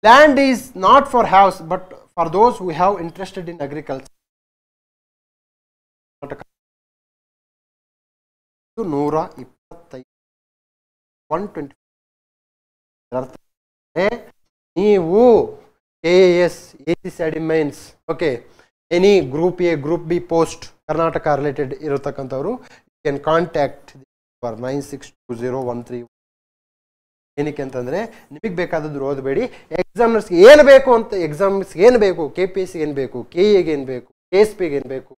Land is not for house but for those who have interested in agriculture. 125 120. ನೀವು AAS ACC admins okay any group A group B post Karnataka related ಇರತಕ್ಕಂಥವ್ರು can contact for 962013. ಏನಕ್ಕೆ ಅಂತಂದರೆ ನಿಮಗೆ ಬೇಕಾದದ್ದು ಓದಬೇಡಿ, ಎಕ್ಸಾಮ್ನರ್ಸ್ಗೆ ಏನು ಬೇಕು ಅಂತ, ಎಕ್ಸಾಮ್ಸ್ಗೆ ಏನು ಬೇಕು, KPSC ಏನು ಬೇಕು, KA ಏನು ಬೇಕು, KSPಗೆ ಏನು ಬೇಕು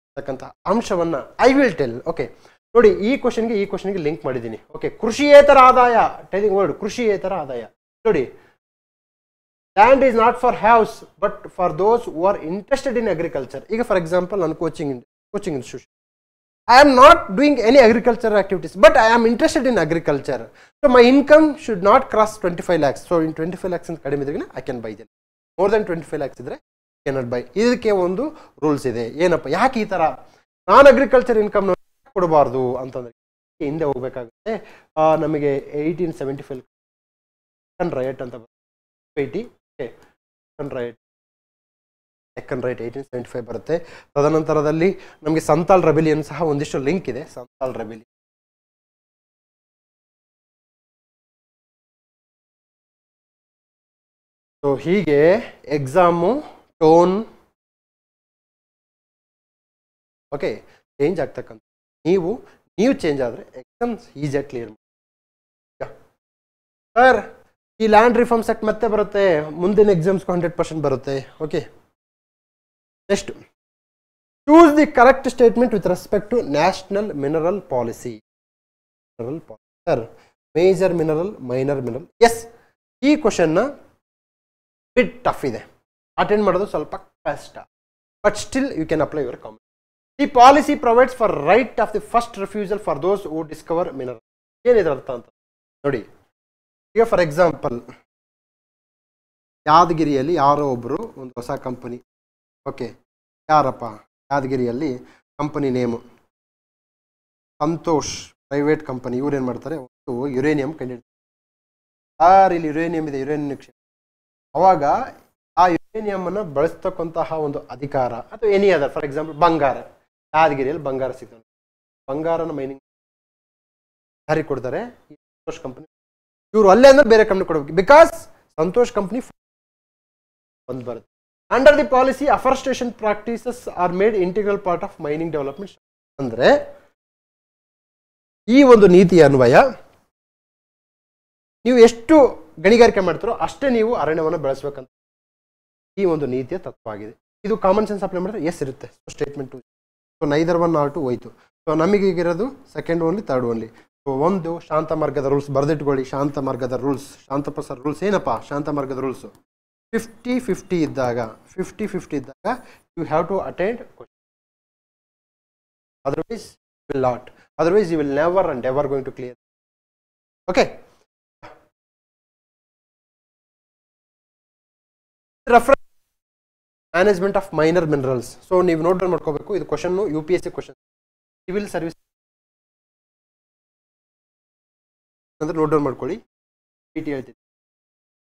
ಅಂತಕ್ಕಂಥ ಅಂಶವನ್ನು ಐ ವಿಲ್ ಟೆಲ್. ಓಕೆ ನೋಡಿ, ಈ ಕ್ವಶನ್ಗೆ ಲಿಂಕ್ ಮಾಡಿದ್ದೀನಿ. ಓಕೆ, ಕೃಷಿಯೇತರ ಆದಾಯ, ಟೆಲಿಂಗ್ ವರ್ಡ್ ಕೃಷಿಯೇತರ ಆದಾಯ. ನೋಡಿ, land is not for house but for those who are interested in agriculture. ಈಗ ಫಾರ್ ಎಕ್ಸಾಂಪಲ್ ನಾನು coaching institution, I am not doing any agricultural activities, but I am interested in agriculture. So my income should not cross 25 lakhs. So in 25 lakhs in kadime idre I can buy them. More than 25 lakhs idre cannot buy. ಇದಕ್ಕೆ ಒಂದು rules ಇದೆ. ಏನಪ್ಪ, ಯಾಕೆ ಈ ತರ ನಾನ್ agriculture income ಕೊಡಬಾರ್ದು ಅಂತಂದ್ರೆ ಹಿಂದೆ ಹೋಗ್ಬೇಕಾಗುತ್ತೆ. ನಮಗೆ 1875 ರೈಟ್ ಅಂತ 80 ರೈಟ್ ಡೆಕ್ಕನ್ ರೈಟ್ 1875 ಬರುತ್ತೆ. ತದನಂತರದಲ್ಲಿ ನಮಗೆ ಸಂತಾಲ್ ರೆಬಿಲಿಯನ್ ಸಹ ಒಂದಿಷ್ಟು ಲಿಂಕ್ ಇದೆ. ಸಂತಾಲ್ ರೆಬಿಲಿಯನ್ ಸೊ ಹೀಗೆ ಎಕ್ಸಾಮು ಟೋನ್ ಓಕೆ ಚೇಂಜ್ ಆಗ್ತಕ್ಕಂಥ, ನೀವು ಚೇಂಜ್ ಆದರೆ ಎಕ್ಸಾಮ್ಸ್ ಈಸಿಯಾಗಿ ಕ್ಲಿಯರ್ ಮಾಡಿ. ಸರ್, ಈ ಲ್ಯಾಂಡ್ ರಿಫಾರ್ಮ್ಸ್ ಆಕ್ಟ್ ಮತ್ತೆ ಬರುತ್ತೆ, ಮುಂದಿನ ಎಕ್ಸಾಮ್ಸ್ಗೂ 100% ಬರುತ್ತೆ. Okay, next, choose the correct statement with respect to national mineral policy. Sir, major mineral, minor mineral. Yes, ಈ ಕ್ವಶನ್ನ ಬಿಟ್ ಟಫ್ ಇದೆ, ಅಟೆಂಡ್ ಮಾಡೋದು ಸ್ವಲ್ಪ ಕಷ್ಟ, but still you can apply your comment. The policy provides for right of the first refusal for those who discover mineral. ಏನಿದೆ ಅರ್ಥ ಅಂತ ನೋಡಿ. ಈಗ ಫಾರ್ ಎಕ್ಸಾಂಪಲ್, ಯಾದಗಿರಿಯಲ್ಲಿ ಯಾರೋ ಒಬ್ಬರು ಒಂದು ಹೊಸ ಕಂಪನಿ, ಓಕೆ, ಯಾರಪ್ಪ ಯಾದಗಿರಿಯಲ್ಲಿ company name Santosh private company. ಇವ್ರು ಏನು ಮಾಡ್ತಾರೆ, ಒಂದು ಯುರೇನಿಯಂ ಕಂಡಿಡ್ತಾರೆ. ಇಲ್ಲಿ ಯುರೇನಿಯಂ ಇದೆ, ಯುರೇನಿಯಂ ಕ್ಷೇತ್ರ. ಅವಾಗ ಆ ಯುರೇನಿಯಮನ್ನು ಬಳಸ್ತಕ್ಕಂತಹ ಒಂದು ಅಧಿಕಾರ ಅಥವಾ ಎನಿ ಅದರ್, ಫಾರ್ ಎಕ್ಸಾಂಪಲ್ ಬಂಗಾರ, ಯಾದಗಿರಿಯಲ್ಲಿ ಬಂಗಾರ ಸಿಗ್ತದೆ, ಬಂಗಾರನ ಮೈನಿಂಗ್ ಯಾರಿಗೆ ಕೊಡ್ತಾರೆ, ಈ ಸಂತೋಷ್ ಕಂಪನಿ. ಇವರು ಅಲ್ಲೇ ಅಂದ್ರೆ ಬೇರೆ ಕಂಪ್ನಿ ಕೊಡಬೇಕು, ಬಿಕಾಸ್ ಸಂತೋಷ್ ಕಂಪನಿ ಒಂದು ಬರುತ್ತೆ. Under the policy afforestation practices are made integral part of mining development. ಅಂದರೆ ಈ ಒಂದು ನೀತಿಯ ಅನ್ವಯ ನೀವು ಎಷ್ಟು ಗಣಿಗಾರಿಕೆ ಮಾಡ್ತಾರೋ ಅಷ್ಟೇ ನೀವು ಅರಣ್ಯವನ್ನು ಬೆಳೆಸಬೇಕಂತ ಈ ಒಂದು ನೀತಿಯ ತತ್ವ ಆಗಿದೆ. ಇದು ಕಾಮನ್ ಸೆನ್ಸ್ ಅಪ್ಲೈ ಮಾಡಿದ್ರೆ ಎಸ್ ಇರುತ್ತೆ ಸ್ಟೇಟ್ಮೆಂಟ್ 2. ಸೊ ನೈದರ್ 1 or 2 ಹೋಯ್ತು. ಸೊ ನಮಗೆ ಈಗಿರೋದು second only, third only. So ಒಂದು ಶಾಂತ ಮಾರ್ಗದ ರೂಲ್ಸ್ ಬರೆದಿಟ್ಕೊಳ್ಳಿ. ಶಾಂತ ಮಾರ್ಗದ ರೂಲ್ಸ್, ಶಾಂತಪ್ರಸಾದ್ ರೂಲ್ಸ್ ಏನಪ್ಪ? ಶಾಂತ ಮಾರ್ಗದ ರೂಲ್ಸು 50-50 ಇದ್ದಾಗ you have to attend, otherwise will not, otherwise you will never and ever going to clear. Okay, reference management of minor minerals. So ನೀವು note down ಮಾಡ್ಕೋಬೇಕು. ಇದು question UPSC question, civil service ಅಂದ್ರೆ note down ಮಾಡ್ಕೊಳ್ಳಿ, PT ಹೇಳ್ತೀನಿ.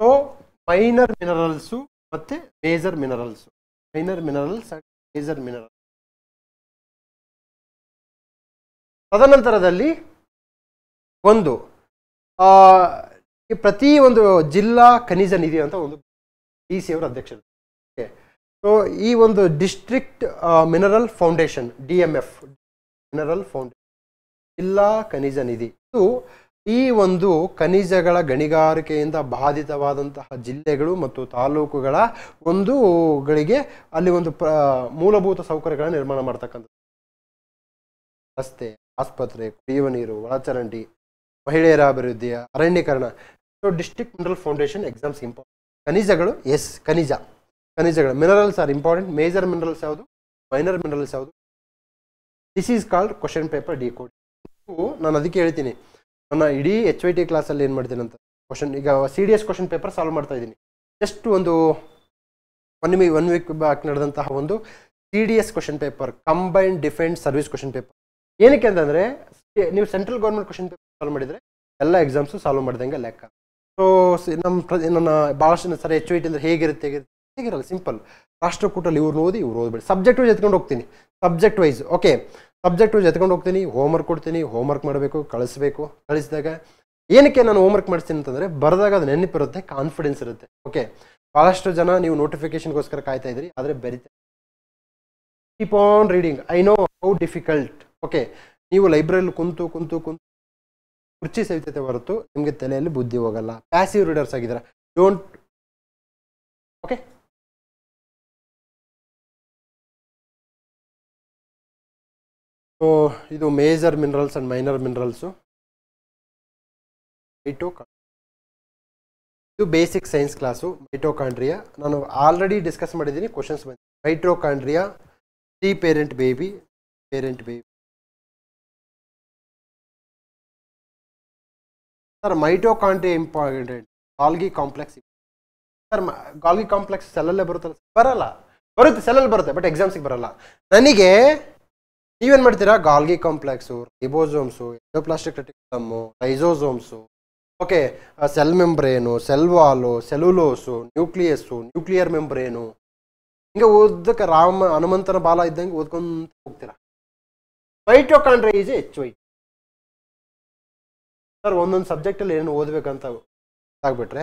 So minor minerals ಮತ್ತೆ major minerals, minor minerals and major mineral. ತದನಂತರದಲ್ಲಿ ಒಂದು ಪ್ರತಿ ಒಂದು ಜಿಲ್ಲಾ ಖನಿಜ ನಿಧಿ ಅಂತ ಒಂದು DC ಅವರ ಅಧ್ಯಕ್ಷರು. ಸೊ ಈ ಒಂದು district mineral foundation, DMF mineral foundation, ಜಿಲ್ಲಾ ಖನಿಜ ನಿಧಿ, ಇದು ಈ ಒಂದು ಖನಿಜಗಳ ಗಣಿಗಾರಿಕೆಯಿಂದ ಬಾಧಿತವಾದಂತಹ ಜಿಲ್ಲೆಗಳು ಮತ್ತು ತಾಲೂಕುಗಳ ಗಳಿಗೆ ಅಲ್ಲಿ ಒಂದು ಮೂಲಭೂತ ಸೌಕರ್ಯಗಳನ್ನು ನಿರ್ಮಾಣ ಮಾಡ್ತಕ್ಕಂಥದ್ದು. ರಸ್ತೆ, ಆಸ್ಪತ್ರೆ, ಕುಡಿಯುವ ನೀರು, ಒಳಚರಂಡಿ, ಮಹಿಳೆಯರ ಅಭಿವೃದ್ಧಿ, ಅರಣ್ಯೀಕರಣ. So district mineral foundation exams important. ಖನಿಜಗಳು, ಎಸ್, ಖನಿಜಗಳು, minerals are important. Major minerals ಯಾವುದು, ಮೈನರ್ ಮಿನರಲ್ಸ್ ಯಾವುದು, this is called question paper decode. ನಾನು ಅದಕ್ಕೆ ಹೇಳ್ತೀನಿ, ನನ್ನ ಇಡೀ HYT ಕ್ಲಾಸಲ್ಲಿ ಏನು ಮಾಡ್ತೀನಿ ಅಂತ ಕ್ವಶನ್, ಈಗ CDS ಕ್ವಶನ್ ಪೇಪರ್ ಸಾಲ್ವ್ ಮಾಡ್ತಾ ಇದ್ದೀನಿ. ಜಸ್ಟ್ ಒಂದು ಒನ್ ವೀಕ್ ಬ್ಯಾಕ್ ನಡೆದಂತಹ ಒಂದು CDS question paper, combined defence service question paper. ಏನಕ್ಕೆ ಅಂತಂದರೆ ನೀವು central government question paper solve ಮಾಡಿದರೆ ಎಲ್ಲ ಎಕ್ಸಾಮ್ಸು ಸಾಲ್ವ್ ಮಾಡಿದಂಗೆ ಲೆಕ್ಕ. ಸೊ ನನ್ನ ಭಾಳಷ್ಟು ಸರಿ HOIT ಅಂದರೆ ಹೇಗಿರುತ್ತೆ ಹೇಗಿರಲ್ಲ, ಸಿಂಪಲ್. ರಾಷ್ಟ್ರಕೂಟಲ್ಲಿ ಇವ್ರು ಓದಬೇಡಿ. ಸಬ್ಜೆಕ್ಟ್ ವೈಸ್ ಎತ್ಕೊಂಡು ಹೋಗ್ತೀನಿ, subject wise. Okay, subject wise ಎತ್ಕೊಂಡು ಹೋಗ್ತೀನಿ, ಹೋಮ್ವರ್ಕ್ ಕೊಡ್ತೀನಿ, ಹೋಮ್ವರ್ಕ್ ಮಾಡಬೇಕು, ಕಳಿಸಿದಾಗ ಏನಕ್ಕೆ ನಾನು ಹೋಮ್ವರ್ಕ್ ಮಾಡಿಸ್ತೀನಿ ಅಂತಂದರೆ ಬರೆದಾಗ ಅದು ನೆನಪಿರುತ್ತೆ, ಕಾನ್ಫಿಡೆನ್ಸ್ ಇರುತ್ತೆ. ಓಕೆ, ಭಾಳಷ್ಟು ಜನ ನೀವು ನೋಟಿಫಿಕೇಶನ್ಗೋಸ್ಕರ ಕಾಯ್ತಾ ಇದ್ರಿ, ಆದರೆ ಬರೀತಾ keep on reading. I know how difficult. Okay, ನೀವು ಲೈಬ್ರರಿಲಿ ಕುಂತು ಕುರ್ಚಿ ಸವಿತತೆ ಹೊರತು ನಿಮಗೆ ತಲೆಯಲ್ಲಿ ಬುದ್ಧಿ ಹೋಗಲ್ಲ. ಪ್ಯಾಸಿವ್ ರೀಡರ್ಸ್ ಆಗಿದ್ದಾರೆ. ಡೋಂಟ್. ಓಕೆ, ಸೊ ಇದು major minerals and minor minerals. ಇದು ಬೇಸಿಕ್ ಸೈನ್ಸ್ ಕ್ಲಾಸು. ಮೈಟೋಕಾಂಡ್ರಿಯಾ ನಾನು ಆಲ್ರೆಡಿ ಡಿಸ್ಕಸ್ ಮಾಡಿದ್ದೀನಿ, ಕ್ವಶನ್ಸ್ ಬಂದಿದೆ. Mitochondria, 3 parent baby. Sir mitochondria important. Golgi complex. Sir Golgi complex ಸೆಲ್ಲಲ್ಲೇ ಬರುತ್ತಲ್ಲ? ಬರುತ್ತೆ, ಸೆಲ್ಲಲ್ಲಿ ಬರುತ್ತೆ, ಬಟ್ ಎಕ್ಸಾಮ್ಸಿಗೆ ಬರಲ್ಲ. ನನಗೆ ನೀವೇನು ಮಾಡ್ತೀರಾ, Golgi complex, ribosomes, endoplasmic reticulum, lysosomes, okay, cell membrane, cell wall, cellulose, nucleus, nuclear membrane, ಹಿಂಗೆ ಓದಕ್ಕೆ ಹನುಮಂತನ ಬಾಲ ಇದ್ದಂಗೆ ಓದ್ಕೊಂತ ಹೋಗ್ತೀರಾ. Mitochondria is HOIT. ಸರ್ ಒಂದೊಂದು ಸಬ್ಜೆಕ್ಟಲ್ಲಿ ಏನು ಓದಬೇಕಂತ ಆಗ್ಬಿಟ್ರೆ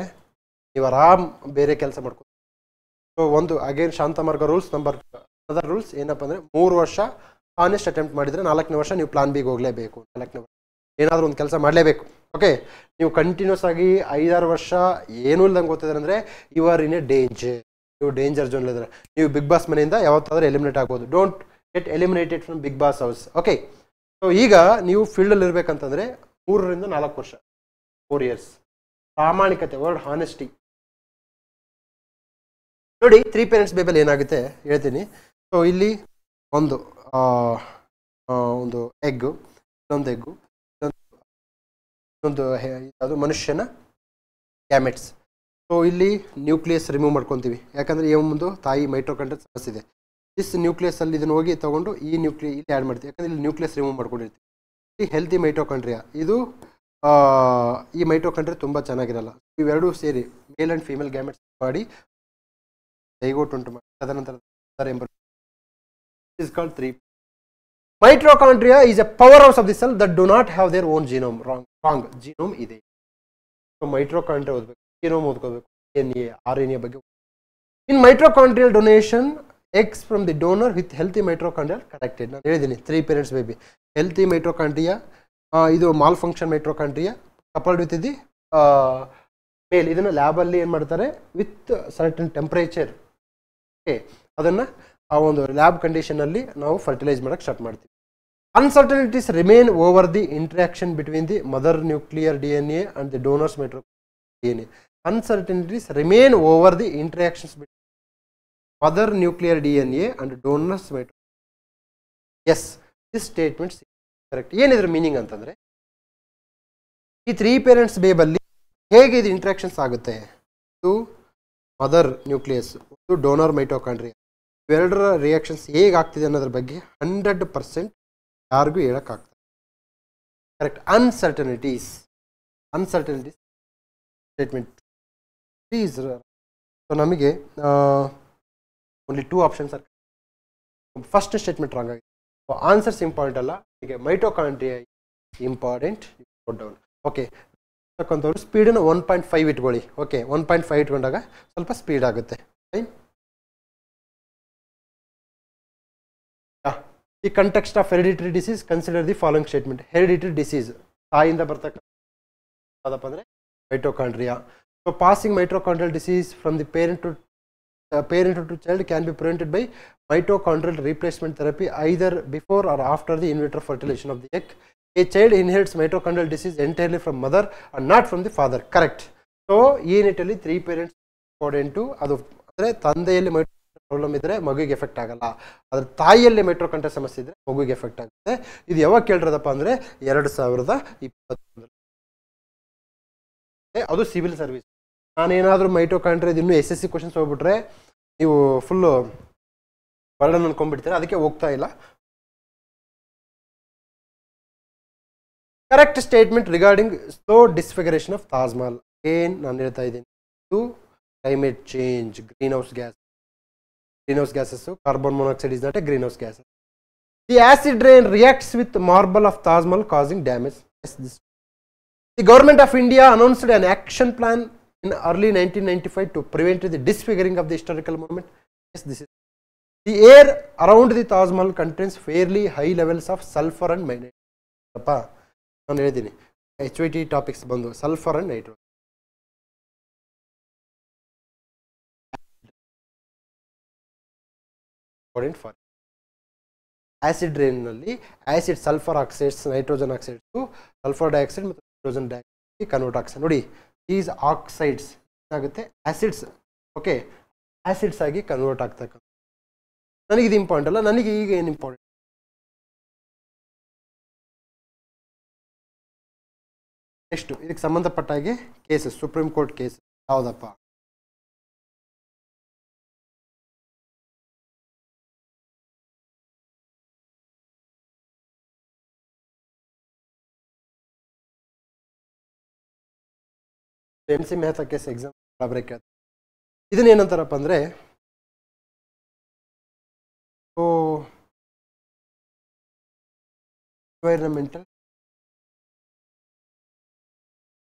ನೀವು ಆರಾಮ್ ಬೇರೆ ಕೆಲಸ ಮಾಡ್ಕೊ. ಸೊ ಒಂದು ಅಗೇನ್ ಶಾಂತಮಾರ್ಗ ರೂಲ್ಸ್. ಅದರ್ ರೂಲ್ಸ್ ಏನಪ್ಪ ಅಂದರೆ 3 ವರ್ಷ ಆನೆಸ್ಟ್ ಅಟೆಂಪ್ಟ್ ಮಾಡಿದರೆ 4ನೇ ವರ್ಷ ನೀವು ಪ್ಲಾನ್ ಬಿಗೆ ಹೋಗಲೇಬೇಕು. 4ನೇ ವರ್ಷ ಏನಾದರೂ ಒಂದು ಕೆಲಸ ಮಾಡಲೇಬೇಕು. ಓಕೆ, ನೀವು ಕಂಟಿನ್ಯೂಸ್ ಆಗಿ 5-6 ವರ್ಷ ಏನೂ ಇಲ್ದಂಗೆ ಓದ್ತಿದ್ರೆ ಅಂದರೆ you are in a danger. ನೀವು ಡೇಂಜರ್ ಝೋನ್ ಇದ್ರೆ ನೀವು ಬಿಗ್ ಬಾಸ್ ಮನೆಯಿಂದ ಯಾವತ್ತಾದರೂ ಎಲಿಮಿನೇಟ್ ಆಗ್ಬೋದು. Don't get eliminated from Bigg Boss house. Okay, so ಈಗ ನೀವು ಫೀಲ್ಡಲ್ಲಿ ಇರಬೇಕಂತಂದರೆ 3 ರಿಂದ 4 ವರ್ಷ, 4 ಇಯರ್ಸ್. ಪ್ರಾಮಾಣಿಕತೆ, ವರ್ಡ್ ಹಾನೆಸ್ಟಿ. ನೋಡಿ 3 ಪೇರೆಂಟ್ಸ್ ಬೇಬಲ್ ಏನಾಗುತ್ತೆ ಹೇಳ್ತೀನಿ. ಸೊ ಇಲ್ಲಿ ಒಂದು ಎಗ್ಗು, ಇನ್ನೊಂದು ಎಗ್ಗು, ಇನ್ನೊಂದು ಅದು ಮನುಷ್ಯನ ಗ್ಯಾಮೆಟ್ಸ್. ಸೊ ಇಲ್ಲಿ ನ್ಯೂಕ್ಲಿಯಸ್ ರಿಮೂವ್ ಮಾಡ್ಕೊತೀವಿ, ಯಾಕಂದರೆ ಈ ಒಂದು ತಾಯಿ ಮೈಟೋಕಾಂಡ್ರಿಯಾ ಸಮಸ್ಯೆ ಇದೆ. ನ್ಯೂಕ್ಲಿಯಸ್ ಇದನ್ನು ಹೋಗಿ ತೊಗೊಂಡು ಈ ಇಲ್ಲಿ ಆ್ಯಡ್ ಮಾಡ್ತೀವಿ, ಯಾಕಂದರೆ ಇಲ್ಲಿ ನ್ಯೂಕ್ಲಿಯಸ್ ರಿಮೂವ್ ಮಾಡ್ಕೊಂಡಿರ್ತೀವಿ. ಈ ಹೆಲ್ತಿ ಮೈಟೋಕಾಂಡ್ರಿಯಾ, ಇದು ಈ ಮೈಟೋಕಾಂಡ್ರಿಯಾ ತುಂಬ ಚೆನ್ನಾಗಿರಲ್ಲ. ಇವೆರಡೂ ಸೇರಿ ಮೇಲ್ ಆ್ಯಂಡ್ ಫೀಮೇಲ್ ಗ್ಯಾಮೆಟ್ಸ್ ಮಾಡಿ ಜೈಗೋಟ್ ಉಂಟು ಮಾಡಿ ತದನಂತರ is called 3. Mitochondria is a powerhouse of the cell that do not have their own genome. Wrong. Genome ಇದೆ. So mitochondria ಓದಬೇಕು, genome ಓದ್ಕೋಬೇಕು, DNA, RNA ಬಗ್ಗೆ. In mitochondrial donation, eggs from the donor with healthy mitochondria connected. ನಾನು ಹೇಳಿದ್ದೀನಿ 3 parents baby. Healthy mitochondria, ಇದು malfunction mitochondria coupled with the male. ಇದನ್ನು ಲ್ಯಾಬಲ್ಲಿ ಏನು ಮಾಡ್ತಾರೆ with certain temperature. Okay, ಅದನ್ನು ಆ ಒಂದು ಲ್ಯಾಬ್ ಕಂಡೀಷನಲ್ಲಿ ನಾವು ಫರ್ಟಿಲೈಸ್ ಮಾಡೋಕ್ಕೆ ಸ್ಟಾರ್ಟ್ ಮಾಡ್ತೀವಿ. Uncertainties remain over the interaction between the mother nuclear DNA and the donors DNA. Uncertainties remain over the interactions between mother nuclear DNA and donors mitochondria. Yes, this statement is correct. ಏನಿದ್ರ meaning ಅಂತಂದರೆ ಈ 3 parents ಬೇಬಲ್ಲಿ ಹೇಗೆ ಇದು interactions ಆಗುತ್ತೆ, ಇದು mother nucleus, ಇದು donor mitochondria, ಇವೆರಡರ reactions ಹೇಗಾಗ್ತಿದೆ ಅನ್ನೋದ್ರ ಬಗ್ಗೆ 100% ಯಾರಿಗೂ ಹೇಳೋಕ್ಕಾಗ್ತದೆ. Correct. Uncertainties statement please. So ನಮಗೆ only 2 options are. First statement wrong ಆಗಿದೆ. ಆನ್ಸರ್ಸ್ ಇಂಪಾರ್ಟೆಂಟ್ ಅಲ್ಲ, ಹೀಗೆ ಮೈಟೋಕಾಂಡ್ರಿಯಾ ಇಂಪಾರ್ಟೆಂಟ್. ಡೌನ್. ಓಕೆ, ತಕ್ಕಂಥವ್ರು ಸ್ಪೀಡನ್ನು 1.5 ಇಟ್ಕೊಳ್ಳಿ. ಓಕೆ, 1.5 ಇಟ್ಕೊಂಡಾಗ ಸ್ವಲ್ಪ ಸ್ಪೀಡ್ ಆಗುತ್ತೆ. ಈ context of hereditary disease consider the following statement. Hereditary disease ತಾಯಿಯಿಂದ ಬರ್ತಕ್ಕಂಥದ್ದಪ್ಪ ಅಂದರೆ mitochondria. So passing mitochondrial disease from the parent to child can be prevented by mitochondrial replacement therapy either before or after the in vitro fertilization of the egg. A child inherits mitochondrial disease entirely from mother and not from the father. Correct. So ಈ ನಿಟ್ಟಲ್ಲಿ 3 parents important. ಅದು ಅಂದರೆ ತಂದೆಯಲ್ಲಿ problem ಇದ್ದರೆ ಮಗುವಿಗೆ effect ಆಗಲ್ಲ, ಅದ್ರ ತಾಯಿಯಲ್ಲಿ mitochondria ಸಮಸ್ಯೆ ಇದ್ದರೆ ಮಗುವಿಗೆ ಎಫೆಕ್ಟ್ ಆಗುತ್ತೆ. ಇದು ಯಾವಾಗ ಕೇಳಿರೋದಪ್ಪ ಅಂದರೆ 2021. ಅದು ಸಿವಿಲ್ ಸರ್ವಿಸ್. ನಾನೇನಾದರೂ ಮೈಟೋಕಾಂಡ್ರಿಯಾ ಇನ್ನೂ SSC ಕ್ವಶನ್ಸ್ ಹೋಗ್ಬಿಟ್ರೆ ನೀವು ಫುಲ್ಲು ಬರ್ಡನ್ ಅನ್ಕೊಂಡ್ಬಿಡ್ತೀರ, ಅದಕ್ಕೆ ಹೋಗ್ತಾ ಇಲ್ಲ. Correct statement regarding slow disfiguration of Taj Mahal. ಏನು ನಾನು ಹೇಳ್ತಾ ಇದ್ದೀನಿ, ಇದು climate change, greenhouse gases, carbon monoxide is not a greenhouse gas. The acid rain reacts with marble of Taj Mahal causing damage. The government of India announced an action plan in early 1995 to prevent the disfiguring of the historical monument. Yes, this is. The air around the Taj Mahal contains fairly high levels of sulfur and nitrogen. Appa, ನಾನು ಹೇಳಿದ್ದೀನಿ HYT topics ಬಂದು sulphur and nitrogen. Important for acid ರೇನ್ನಲ್ಲಿ acid sulphur oxides, nitrogen oxides, sulphur dioxide ಮತ್ತು nitrogen dioxide convert ಆಗ್ತದೆ. ನೋಡಿ is oxides ಏನಾಗುತ್ತೆ, acids, okay, acids ಆಗಿ convert ಆಗ್ತಕ್ಕಂಥ. ನನಗೆ ಇದು ಇಂಪಾರ್ಟೆಂಟ್ ಅಲ್ಲ, ನನಗೆ ಈಗ ಏನು ಇಂಪಾರ್ಟೆಂಟ್, ನೆಕ್ಸ್ಟು ಇದಕ್ಕೆ ಸಂಬಂಧಪಟ್ಟ ಹಾಗೆ ಕೇಸಸ್, ಸುಪ್ರೀಂ ಕೋರ್ಟ್ ಕೇಸ್ ಯಾವುದಪ್ಪ, MC Mehta case exam break. ಇದನ್ನ ಏನಂತಾರಪ್ಪ ಅಂದರೆ, ಎನ್ವೈರನ್ಮೆಂಟಲ್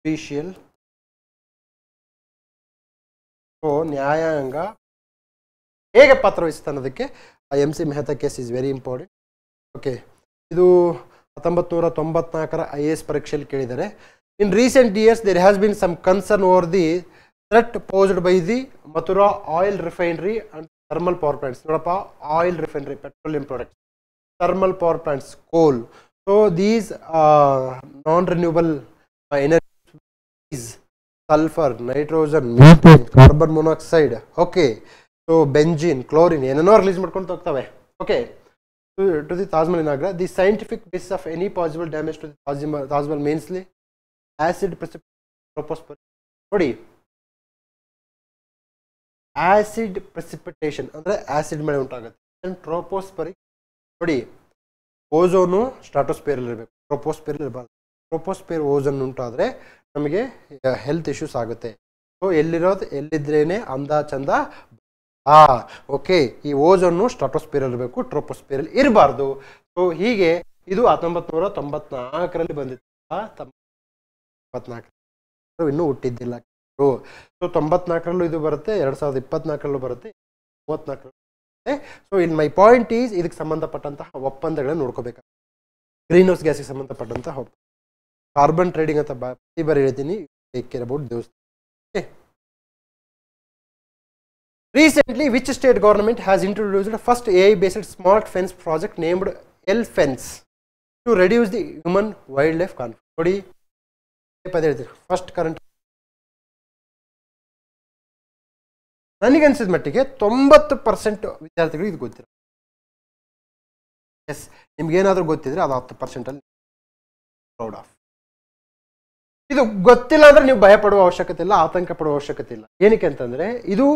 ಜುಡಿಷಿಯಲ್ ನ್ಯಾಯಾಂಗ ಹೇಗೆ ಪಾತ್ರ ವಹಿಸುತ್ತೆ ಅನ್ನೋದಕ್ಕೆ MC Mehta case is very important. Okay, ಇದು 1994 IAS ಪರೀಕ್ಷೆಯಲ್ಲಿ ಕೇಳಿದ್ದಾರೆ. In recent years, there has been some concern over the threat posed by the Mathura oil refinery and thermal power plants. Nodappa, oil refinery, petroleum products, thermal power plants, coal. So these non-renewable energies, sulfur, nitrogen, methane, carbon monoxide, okay, so benzene, chlorine, ಏನೇನೋ release ಮಾಡ್ಕೊಂಡು ಹೋಗ್ತವೆ. Okay, to the Taj Mahal in Agra, the scientific basis of any possible damage to the Taj Mahal mainly acid precipitation. ನೋಡಿ, acid precipitation ಅಂದರೆ acid ಮಳೆ ಉಂಟಾಗುತ್ತೆ. ಟ್ರೋಪೋಸ್ಫರಿಕ್, ನೋಡಿ, ozone ಸ್ಟ್ರಾಟೋಸ್ಫಿಯರಲ್ಲಿ ಇರಬೇಕು, ಟ್ರೋಪೋಸ್ಫಿಯರಲ್ಲಿ ಇರಬಾರ್ದು. ಟ್ರೋಪೋಸ್ಫಿಯರ್ ಓಝೋನ್ ಉಂಟಾದರೆ ನಮಗೆ ಹೆಲ್ತ್ ಇಶ್ಯೂಸ್ ಆಗುತ್ತೆ. ಸೊ ಎಲ್ಲಿದ್ರೇನೆ ಅಂದ ಚಂದ. ಓಕೆ, ಈ ಓಝೋನು ಸ್ಟ್ರಾಟೋಸ್ಫಿಯರಲ್ಲಿ ಇರಬೇಕು, ಟ್ರೋಪೋಸ್ಫಿಯರಲ್ಲಿ ಇರಬಾರ್ದು. ಸೊ ಹೀಗೆ ಇದು 1994 ಬಂದಿತ್ತು. 94 ಇನ್ನೂ ಹುಟ್ಟಿದ್ದಿಲ್ಲ. ಸೊ 94ರಲ್ಲೂ ಇದು ಬರುತ್ತೆ, 2024ರಲ್ಲೂ ಬರುತ್ತೆ, 34. So in my point is, ಇದಕ್ಕೆ ಸಂಬಂಧಪಟ್ಟಂತಹ ಒಪ್ಪಂದಗಳನ್ನು ನೋಡ್ಕೋಬೇಕಾಗುತ್ತೆ. ಗ್ರೀನ್ ಹೌಸ್ ಗ್ಯಾಸ್ಗೆ ಸಂಬಂಧಪಟ್ಟಂತಹ ಕಾರ್ಬನ್ ಟ್ರೇಡಿಂಗ್ ಅಂತ ಪ್ರತಿ ಬಾರಿ ಹೇಳ್ತೀನಿ. Take care about those. Recently, which state government has introduced first AI-based smart fence project named L-Fence to reduce the human-wildlife conflict? ನೋಡಿ, ಫಸ್ಟ್ ಕರೆಂಟ್ ನನಗನ್ಸಿದ ಮಟ್ಟಿಗೆ 90% ವಿದ್ಯಾರ್ಥಿಗಳು ಇದು ಗೊತ್ತಿರ. ಎಸ್, ನಿಮ್ಗೇನಾದ್ರೂ ಗೊತ್ತಿದ್ರೆ ಅದು 10% ಪ್ರೌಡ್ ಆಫ್. ಇದು ಗೊತ್ತಿಲ್ಲ ಅಂದ್ರೆ ನೀವು ಭಯ ಪಡುವ ಅವಶ್ಯಕತೆ ಇಲ್ಲ, ಆತಂಕ ಪಡುವ ಅವಶ್ಯಕತೆ ಇಲ್ಲ. ಏನಕ್ಕೆ ಅಂತಂದ್ರೆ ಇದು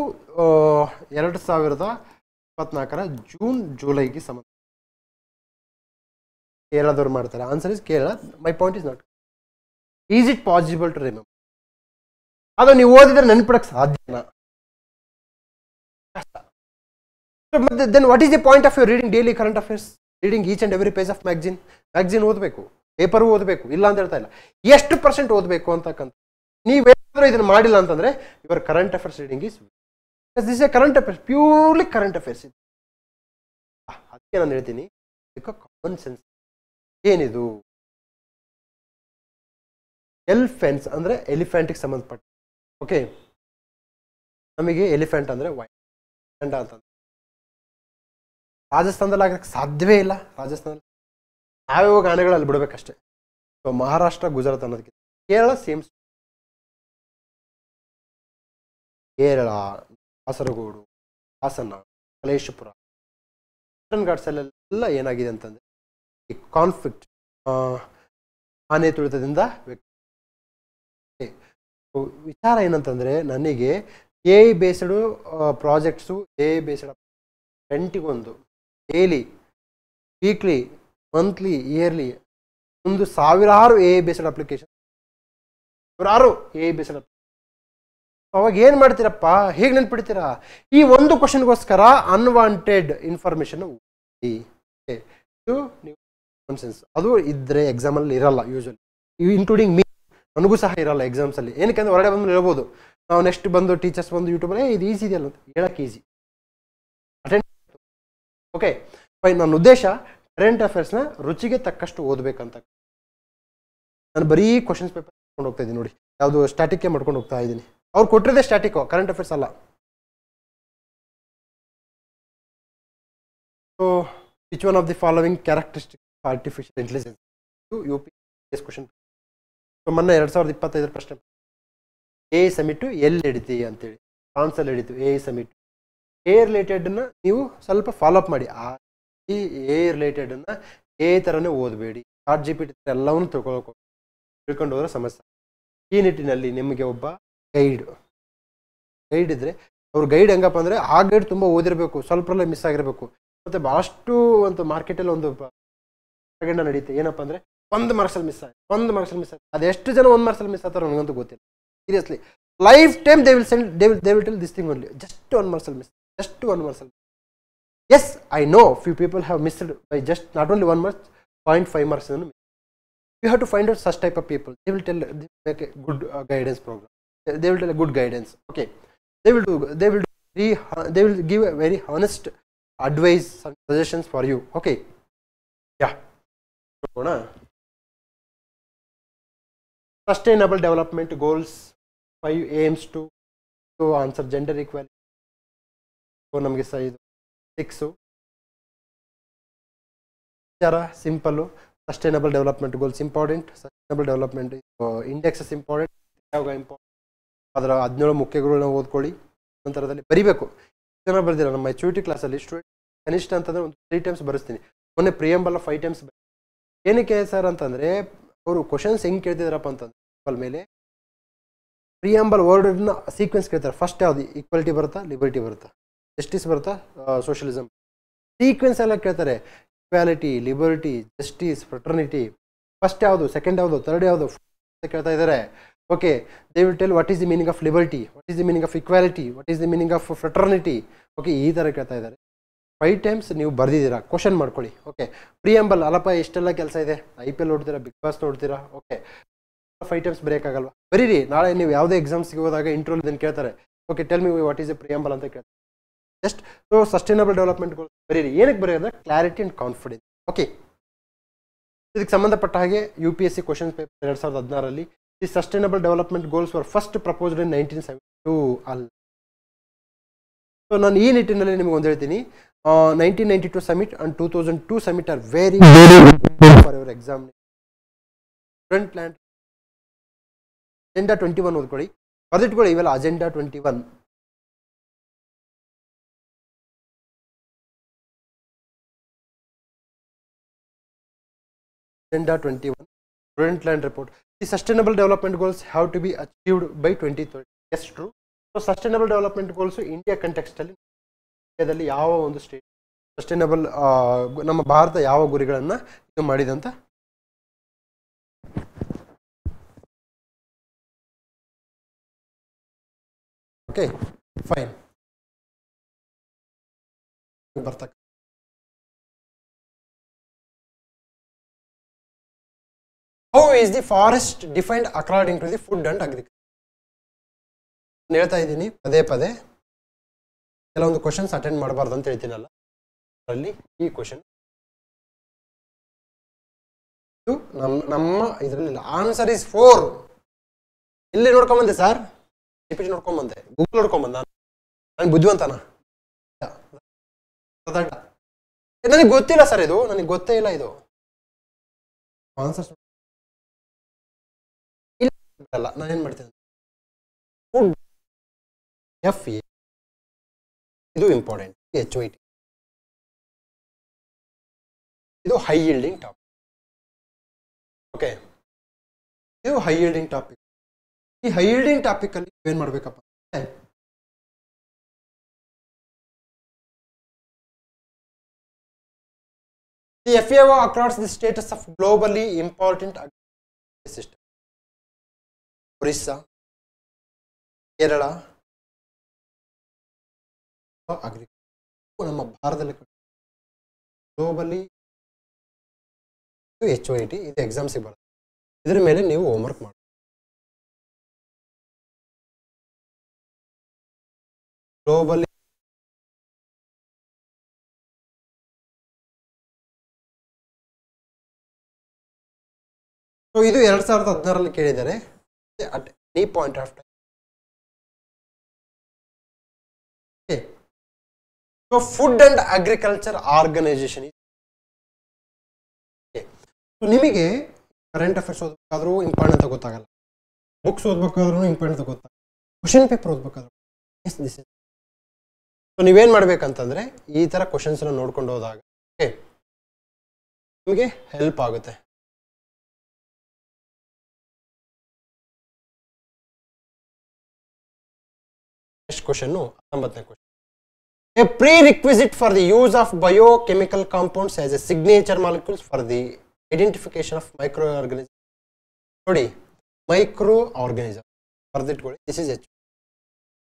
2024 ಜೂನ್ ಜುಲೈಗೆ ಸಂಬಂಧ ಕೇರಳದವ್ರು ಮಾಡ್ತಾರೆ. Answer is Kerala. My point is not, is it possible to remember? ಅದು ನೀವು ಓದಿದ್ರೆ ನೆನ್ಪಿಡಕ್ಕೆ ಸಾಧ್ಯನಾ? Then what is the point of your reading daily current affairs, reading each and every page of magazine ಓದಬೇಕು, ಪೇಪರ್ ಓದಬೇಕು, ಇಲ್ಲ ಅಂತ ಹೇಳ್ತಾ ಇಲ್ಲ. ಎಷ್ಟು % ಓದಬೇಕು ಅಂತಕ್ಕಂಥ. ನೀವೇನಾದ್ರೂ ಇದನ್ನು ಮಾಡಿಲ್ಲ ಅಂತಂದ್ರೆ your current affairs reading is this A current affairs, purely current affairs. ಅದಕ್ಕೆ ನಾನು ಹೇಳ್ತೀನಿ, ಇದಕ್ಕೆ ಕಾಮನ್ ಸೆನ್ಸ್ ಏನಿದು. ಎಲ್ಫೆನ್ಸ್ ಅಂದ್ರೆ ಎಲಿಫೆಂಟ್ಗೆ ಸಂಬಂಧಪಟ್ಟ. ಓಕೆ, ನಮಗೆ ಎಲಿಫೆಂಟ್ ಅಂದ್ರೆ ವೈಟ್ ಅಂತ ರಾಜಸ್ಥಾನದಲ್ಲಿ ಆಗಕ್ಕೆ ಸಾಧ್ಯವೇ ಇಲ್ಲ. ರಾಜಸ್ಥಾನದಲ್ಲಿ ಯಾವ್ಯಾವ ಆನೆಗಳಲ್ಲಿ ಬಿಡಬೇಕಷ್ಟೇ. ಸೊ ಮಹಾರಾಷ್ಟ್ರ, ಗುಜರಾತ್ ಅನ್ನೋದಕ್ಕೆ ಕೇರಳ ಸೇಮ್. ಕೇರಳ, ಕಾಸರಗೋಡು, ಹಾಸನ, ಕಲೇಶಪುರ, ವೆಸ್ಟರ್ನ್ ಘಾಟ್ಸಲ್ಲೆಲ್ಲ ಏನಾಗಿದೆ ಅಂತಂದ್ರೆ ಈ ಕಾನ್ಫ್ಲಿಕ್ಟ್, ಆನೆ ತುಳಿತದಿಂದ ವಿಚಾರ ಏನಂತಂದ್ರೆ, ನನಗೆ AI based projects, AI based ಗಂಟೆಗೊಂದು, ಡೈಲಿ, ವೀಕ್ಲಿ, ಮಂತ್ಲಿ, ಇಯರ್ಲಿ ಒಂದು ಸಾವಿರಾರು AI ಬೇಸ್ಡ್ ಅಪ್ಲಿಕೇಶನ್, ಸಾವಿರಾರು AI ಬೇಸ್ಡ್ ಅವಾಗ ಏನು ಮಾಡ್ತೀರಪ್ಪ, ಹೇಗೆ ನೆನ್ಪಿಡ್ತೀರಾ? ಈ ಒಂದು ಕ್ವಶನ್ಗೋಸ್ಕರ ಅನ್ವಾಂಟೆಡ್ ಇನ್ಫಾರ್ಮೇಷನ್ ಇದು ನೀವು ನಾನ್ಸೆನ್ಸ್. ಅದು ಇದ್ರೆ ಎಕ್ಸಾಮಲ್ಲಿ ಇರಲ್ಲ ಯೂಶಲಿ, ಇನ್ಕ್ಲೂಡಿಂಗ್ ಮೀ, ನನಗೂ ಸಹ ಇರಲ್ಲ ಎಕ್ಸಾಮ್ಸಲ್ಲಿ. ಏನಕ್ಕೆ ಅಂದರೆ ಹೊರಗಡೆ ಬಂದು ಹೇಳ್ಬೋದು ನಾವು, ನೆಕ್ಸ್ಟ್ ಬಂದು ಟೀಚರ್ಸ್ ಬಂದು ಯೂಟ್ಯೂಬಲ್ಲಿ ಇದು ಈಸಿ ಇದೆಯಲ್ಲ ಅಂತ ಹೇಳಕ್ಕೆ ಈಸಿ ಅಟೆಂಡ್. Okay fine. ನನ್ನ ಉದ್ದೇಶ ಕರೆಂಟ್ ಅಫೇರ್ಸ್ನ ರುಚಿಗೆ ತಕ್ಕಷ್ಟು ಓದಬೇಕಂತ. ನಾನು ಬರೀ ಕ್ವಶನ್ಸ್ ಪೇಪರ್ ಮಾಡ್ಕೊಂಡು ಹೋಗ್ತಾ ಇದ್ದೀನಿ ನೋಡಿ, ಯಾವುದು ಸ್ಟ್ಯಾಟಿಕ್ಕೆ ಮಾಡ್ಕೊಂಡು ಹೋಗ್ತಾ ಇದ್ದೀನಿ. ಅವ್ರು ಕೊಟ್ಟಿರೋದೇ ಸ್ಟ್ಯಾಟಿಕ್ಕು, ಕರೆಂಟ್ ಅಫೇರ್ಸ್ ಅಲ್ಲ. So which one of the following characteristics of artificial intelligence? UPSC question. So ಮೊನ್ನೆ 2025 ಪ್ರಶ್ನೆ, AI ಸಮಿಟು ಎಲ್ಲಿ ನಡೀತಿ ಅಂತೇಳಿ, ಫ್ರಾನ್ಸಲ್ಲಿ ನಡೀತು AI ಸಮಿಟ್. AI ರಿಲೇಟೆಡನ್ನ ನೀವು ಸ್ವಲ್ಪ ಫಾಲೋ ಅಪ್ ಮಾಡಿ. ಈ AI ರಿಲೇಟೆಡನ್ನು AI ಥರನೇ ಓದಬೇಡಿ. ChatGPT ಎಲ್ಲವನ್ನೂ ತಿಳ್ಕೊಂಡು ಹೋದ್ರೆ ಸಮಸ್ಯೆ. ಈ ನಿಟ್ಟಿನಲ್ಲಿ ನಿಮಗೆ ಒಬ್ಬ ಗೈಡ್ ಇದ್ದರೆ, ಅವ್ರ ಗೈಡ್ ಹೆಂಗಪ್ಪ ಅಂದರೆ ಆ ಗೈಡ್ ತುಂಬ ಓದಿರಬೇಕು, ಸ್ವಲ್ಪರಲ್ಲೇ ಮಿಸ್ ಆಗಿರಬೇಕು. ಮತ್ತು ಭಾಳಷ್ಟು ಒಂದು ಮಾರ್ಕೆಟಲ್ಲಿ ಒಂದು ಸೆಕೆಂಡ ನಡೀತೆ, ಏನಪ್ಪ ಅಂದರೆ 1 ಮಾರ್ಕ್ಸಲ್ಲಿ ಮಿಸ್ ಆಯ್ತು. ಅದೆಷ್ಟು ಜನ 1 ಮಾರ್ಕ್ಸಲ್ಲಿ ಮಿಸ್ ಆಗ್ತಾರೋ ನನಗಂತೂ ಗೊತ್ತಿಲ್ಲ. Seriously lifetime they will tell this thing only, just 1 ಮಾರ್ಕ್ಸಲ್ಲಿ miss. Yes, I know few people have missed by just not only 1 marks, 0.5 marks. You have to find out such type of people. They will tell, they make a good guidance program. They will tell a good guidance. Okay, they will give a very honest advice and suggestions for you. Okay, yeah. Sustainable development goals 5 aims to answer gender equality. So ನಮಗೆ 6 simple. Sustainable development goals important. Sustainable development index is important. ಅದರ 17 ಮುಖ್ಯಗಳನ್ನ ಓದ್ಕೊಳ್ಳಿ. ನಂತರದಲ್ಲಿ ಬರಿಬೇಕು. ಜನ ಬರ್ದಿರ ನಮ್ಮ maturity ಕ್ಲಾಸಲ್ಲಿ student ಕನಿಷ್ಠ ಅಂತಂದರೆ ಒಂದು 3 ಟೈಮ್ಸ್ ಬರೆಸ್ತೀನಿ. ಮೊನ್ನೆ ಪ್ರಿಯಂಬಲ್ 5 ಟೈಮ್ಸ್. ಏನಕ್ಕೆ ಸರ್ ಅಂತಂದರೆ ಅವರು ಕ್ವಶನ್ಸ್ ಹೆಂಗೆ ಕೇಳ್ತಿದಾರಪ್ಪ ಅಂತಂದ್ರೆ ಮೇಲೆ ಪ್ರಿಯಂಬಲ್ ವರ್ಡ್ನ ಸೀಕ್ವೆನ್ಸ್ ಕೇಳ್ತಾರೆ. ಫಸ್ಟ್ ಯಾವುದು ಈಕ್ವಾಲಿಟಿ ಬರುತ್ತಾ, ಲಿಬರ್ಟಿ ಬರುತ್ತಾ, ಜಸ್ಟಿಸ್ ಬರುತ್ತಾ, ಸೋಷಲಿಸಮ್, ಸೀಕ್ವೆನ್ಸ್ ಎಲ್ಲ ಕೇಳ್ತಾರೆ. Equality, liberty, justice, fraternity, first ಯಾವುದು, ಸೆಕೆಂಡ್ ಯಾವುದು, ಥರ್ಡ್ ಯಾವುದು ಕೇಳ್ತಾ ಇದ್ದಾರೆ. Okay, they will tell what is the meaning of liberty, what is the meaning of equality, what is the meaning of fraternity. Okay, ಈ ಥರ ಕೇಳ್ತಾ ಇದ್ದಾರೆ. 5 ಟೈಮ್ಸ್ ನೀವು ಬರ್ದಿದ್ದೀರಾ, ಕ್ವಶನ್ ಮಾಡ್ಕೊಳ್ಳಿ. ಓಕೆ, ಪ್ರಿಯಂಬಲ್ ಅಲ್ಲಪ್ಪ ಎಷ್ಟೆಲ್ಲ ಕೆಲಸ ಇದೆ, IPL ನೋಡ್ತೀರಾ, ಬಿಗ್ ಬಾಸ್ ನೋಡ್ತೀರಾ. ಓಕೆ, 5 ಟೈಮ್ಸ್ ಬರೆಯೋಕ್ಕಾಗಲ್ವಾ? ಬರೀರಿ. ನಾಳೆ ನೀವು ಯಾವುದೇ ಎಕ್ಸಾಮ್ಸ್ಗೆ ಹೋದಾಗ ಇಂಟರ್ವ್ಯೂ ಇದನ್ನು ಕೇಳ್ತಾರೆ. Okay, tell me what is a preamble ಅಂತ ಕೇಳ್ತಾರೆ. Just so sustainable development goals ಬರೀರಿ. ಏನಕ್ಕೆ ಬರೆಯೋದ್ರೆ ಕ್ಲಾರಿಟಿ ಆ್ಯಂಡ್ ಕಾನ್ಫಿಡೆನ್ಸ್. ಓಕೆ, ಇದಕ್ಕೆ ಸಂಬಂಧಪಟ್ಟ ಹಾಗೆ UPSC ಕ್ವಶನ್ ಪೇಪರ್ 2016ರಲ್ಲಿ the sustainable development goals were first proposed in 1972 ಅಲ್ಲ. ಸೊ ನಾನು ಈ ನಿಟ್ಟಿನಲ್ಲಿ ನಿಮಗೆ ಒಂದು ಹೇಳ್ತೀನಿ, 1992 summit and 2002 summit are very far your exam. Student plan agenda 21 ಓದ್ಕೊಳ್ಳಿ, ಬರೆದಿಟ್ಕೊಳ್ಳಿ. ಇವೆಲ್ಲ agenda 21. Agenda 21, Student Land Report. The Sustainable Development Goals have to be achieved by 2030. Yes, true. So Sustainable Development Goals India context ಅಲ್ಲಿ ಇಂಡಿಯಾದಲ್ಲಿ ಯಾವ ಒಂದು state sustainable ನಮ್ಮ ಭಾರತ ಯಾವ ಗುರಿಗಳನ್ನು ಇದು ಮಾಡಿದಂತ. Okay fine. ಬರ್ತಕ್ಕ How is the forest defined according to the food and agriculture? ನಾನು ಹೇಳ್ತಾ ಇದ್ದೀನಿ ಪದೇ ಪದೇ, ಕೆಲವೊಂದು ಕ್ವಶನ್ಸ್ ಅಟೆಂಡ್ ಮಾಡಬಾರ್ದು ಅಂತ ಹೇಳ್ತೀನಲ್ಲ, ಅದರಲ್ಲಿ ಈ ಕ್ವಶನ್ ಇದು ನಮ್ಮ ಇದರಲ್ಲಿ ಆನ್ಸರ್ ಇಸ್ 4. ಇಲ್ಲಿ ನೋಡ್ಕೊಂಬಂದೆ ಸರ್, GPT ನೋಡ್ಕೊಂಬಂದೆ, ಗೂಗಲ್ ನೋಡ್ಕೊಂಬಂದ. ನಾನು ಬುದ್ಧಿವಂತನ? ನನಗೆ ಗೊತ್ತಿಲ್ಲ ಸರ್, ಇದು ನನಗೆ ಗೊತ್ತೇ ಇಲ್ಲ. ಇದು ಆನ್ಸರ್ಸ್ ಅಲ್ಲ. ನಾನೇನು ಮಾಡ್ತೇನೆ, ಫುಡ್ FA ಇದು ಇಂಪಾರ್ಟೆಂಟ್, HYT ಇದು ಹೈ ಯೀಲ್ಡಿಂಗ್ ಟಾಪಿಕ್. ಓಕೆ, ಇದು ಹೈ ಯೀಲ್ಡಿಂಗ್ ಟಾಪಿಕ್. ಈ ಹೈ ಯೀಲ್ಡಿಂಗ್ ಟಾಪಿಕ್ ಅಲ್ಲಿ ಏನು ಮಾಡ್ಬೇಕಪ್ಪ ಅಂದ್ರೆ, the FAO across the status of globally important system. Orissa, Kerala agriculture ನಮ್ಮ ಭಾರತದಲ್ಲಿ ಗ್ಲೋಬಲಿ HOIT ಇದು ಎಕ್ಸಾಮ್ಸಿಗೆ ಬರುತ್ತೆ. ಇದ್ರ ಮೇಲೆ ನೀವು ಹೋಮ್ವರ್ಕ್ ಮಾಡಿ. ಗ್ಲೋಬಲಿ ಸೊ ಇದು 2016ರಲ್ಲಿ ಕೇಳಿದ್ದಾರೆ. At any point of time. So Food and Agriculture Organization ನಿಮಗೆ ಕರೆಂಟ್ ಅಫೇರ್ಸ್ ಓದಬೇಕಾದ್ರೂ ಇಂಪಾರ್ಟೆಂಟ್ ಅಂತ ಗೊತ್ತಾಗಲ್ಲ, ಬುಕ್ಸ್ ಓದಬೇಕಾದ್ರೂ ಇಂಪಾರ್ಟೆಂಟ್ ಅಂತ ಗೊತ್ತಾಗಲ್ಲ, ಕ್ವಶನ್ ಪೇಪರ್ ಓದಬೇಕಾದ್ರೂ ಸೊ ನೀವೇನು ಮಾಡ್ಬೇಕಂತಂದ್ರೆ ಈ ಥರ ಕ್ವಶನ್ಸ್ನ ನೋಡ್ಕೊಂಡು ಹೋದಾಗ ನಿಮಗೆ ಹೆಲ್ಪ್ ಆಗುತ್ತೆ. ನೆಕ್ಸ್ಟ್ ಕ್ವಶನ್ನು 19ನೇ question. A prerequisite for the use of biochemical compounds as a signature molecules for the identification of microorganisms. ನೋಡಿ microorganism ಬರ್ದಿಟ್ಕೊಳ್ಳಿ. This is H.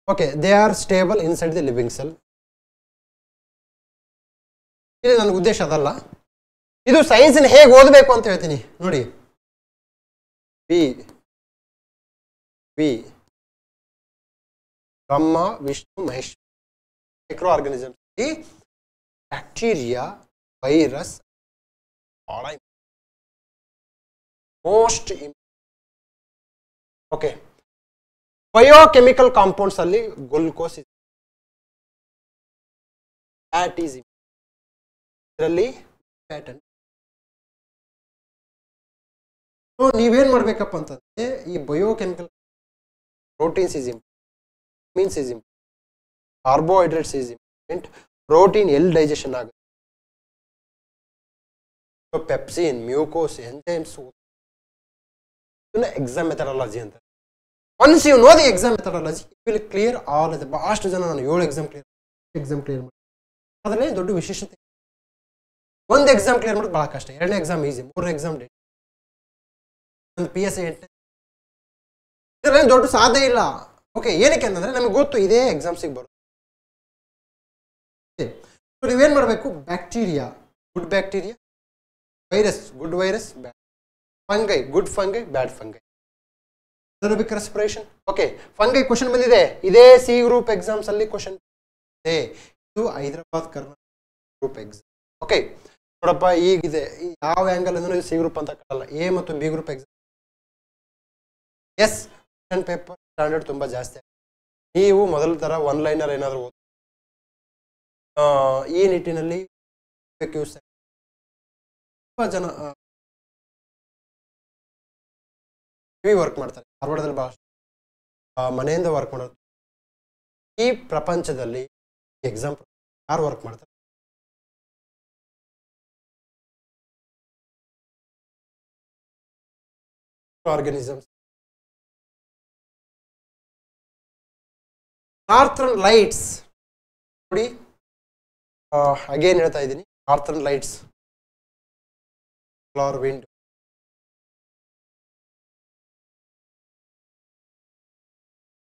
Okay, they are stable inside the living cell. ಇದು ನನ್ನ ಉದ್ದೇಶ ಅದಲ್ಲ, ಇದು ಸೈನ್ಸ್ನ ಹೇಗೆ ಓದಬೇಕು ಅಂತ ಹೇಳ್ತೀನಿ ನೋಡಿ. Brahma Vishnu Mahesh microorganism bacteria virus most okay. Biochemical compounds ಅಲ್ಲಿ ಗ್ಲೂಕೋಸ್ ಫ್ಯಾಟ್ ಈಸ್ ಇದರಲ್ಲಿ ಫ್ಯಾಟ್. ಸೊ ನೀವೇನ್ ಮಾಡ್ಬೇಕಪ್ಪ ಅಂತಂದ್ರೆ ಈ biochemical proteins is means is carbohydrates is important. Protein ಎಲ್ಲಿ ಡೈಜೆಷನ್ ಆಗುತ್ತೆ, pepsin mucus enzymes exam methodology ಅಂತ. Once you know the exam methodology will clear all ಇದೆ. ಭಾಳಷ್ಟು ಜನ ನಾನು 7 ಎಕ್ಸಾಮ್ ಕ್ಲಿಯರ್ ಮಾಡಿ ಅದರಲ್ಲಿ ದೊಡ್ಡ ವಿಶೇಷತೆ. ಒಂದು ಎಕ್ಸಾಮ್ ಕ್ಲಿಯರ್ ಮಾಡೋದು ಭಾಳ ಕಷ್ಟ, 2ನೇ ಎಕ್ಸಾಮ್ ಈಸಿ, 3ನೇ ಎಕ್ಸಾಮ್ ಡೇಟ್, ಒಂದು PSI 8ನೇ ಇದರಲ್ಲಿ ದೊಡ್ಡ ಸಾಧ್ಯ ಇಲ್ಲ. ಓಕೆ, ಏನಕ್ಕೆ ಅಂತಂದ್ರೆ ನಮಗೆ ಗೊತ್ತು ಇದೇ ಎಕ್ಸಾಮ್ಸಿಗೆ ಬರುತ್ತೆ. ಸೊ ನೀವೇನು ಮಾಡಬೇಕು, bacteria good bacteria, virus good virus, fungi good fungi bad fungi, anaerobic respiration. Okay, fungi question ಬಂದಿದೆ, ಇದೇ C ಗ್ರೂಪ್ ಎಕ್ಸಾಮ್ಸ್ ಅಲ್ಲಿ ಕ್ವಶನ್ ಇದೆ. ಇದು Hyderabad Karnataka group exam. Okay ನೋಡಪ್ಪ, ಈಗಿದೆ ಯಾವ ಆ್ಯಂಗಲ್ ಅಂದ್ರೆ ಇದು C ಗ್ರೂಪ್ ಅಂತ ಕಾಣಲ್ಲ, A ಮತ್ತು B group exam. Yes, question paper standard ತುಂಬ ಜಾಸ್ತಿ. ನೀವು ಮೊದಲ ಥರ ಒನ್ ಲೈನರ್ ಏನಾದರೂ ಓದಿ ಈ ನಿಟ್ಟಿನಲ್ಲಿ ತುಂಬ ಜನ ಹೆವಿ ವರ್ಕ್ ಮಾಡ್ತಾರೆ. ಧಾರವಾಡದಲ್ಲಿ ಭಾಳ ಮನೆಯಿಂದ ವರ್ಕ್ ಮಾಡೋದು. ಈ ಪ್ರಪಂಚದಲ್ಲಿ ಎಕ್ಸಾಮ್ ಯಾರು ವರ್ಕ್ ಮಾಡ್ತಾರೆ? ಆರ್ಗನಿಸಮ್ಸ್. ನಾರ್ಥರ್ನ್ ಲೈಟ್ಸ್ ನೋಡಿ, ಅಗೇನ್ ಹೇಳ್ತಾ ಇದ್ದೀನಿ, northern lights, solar wind,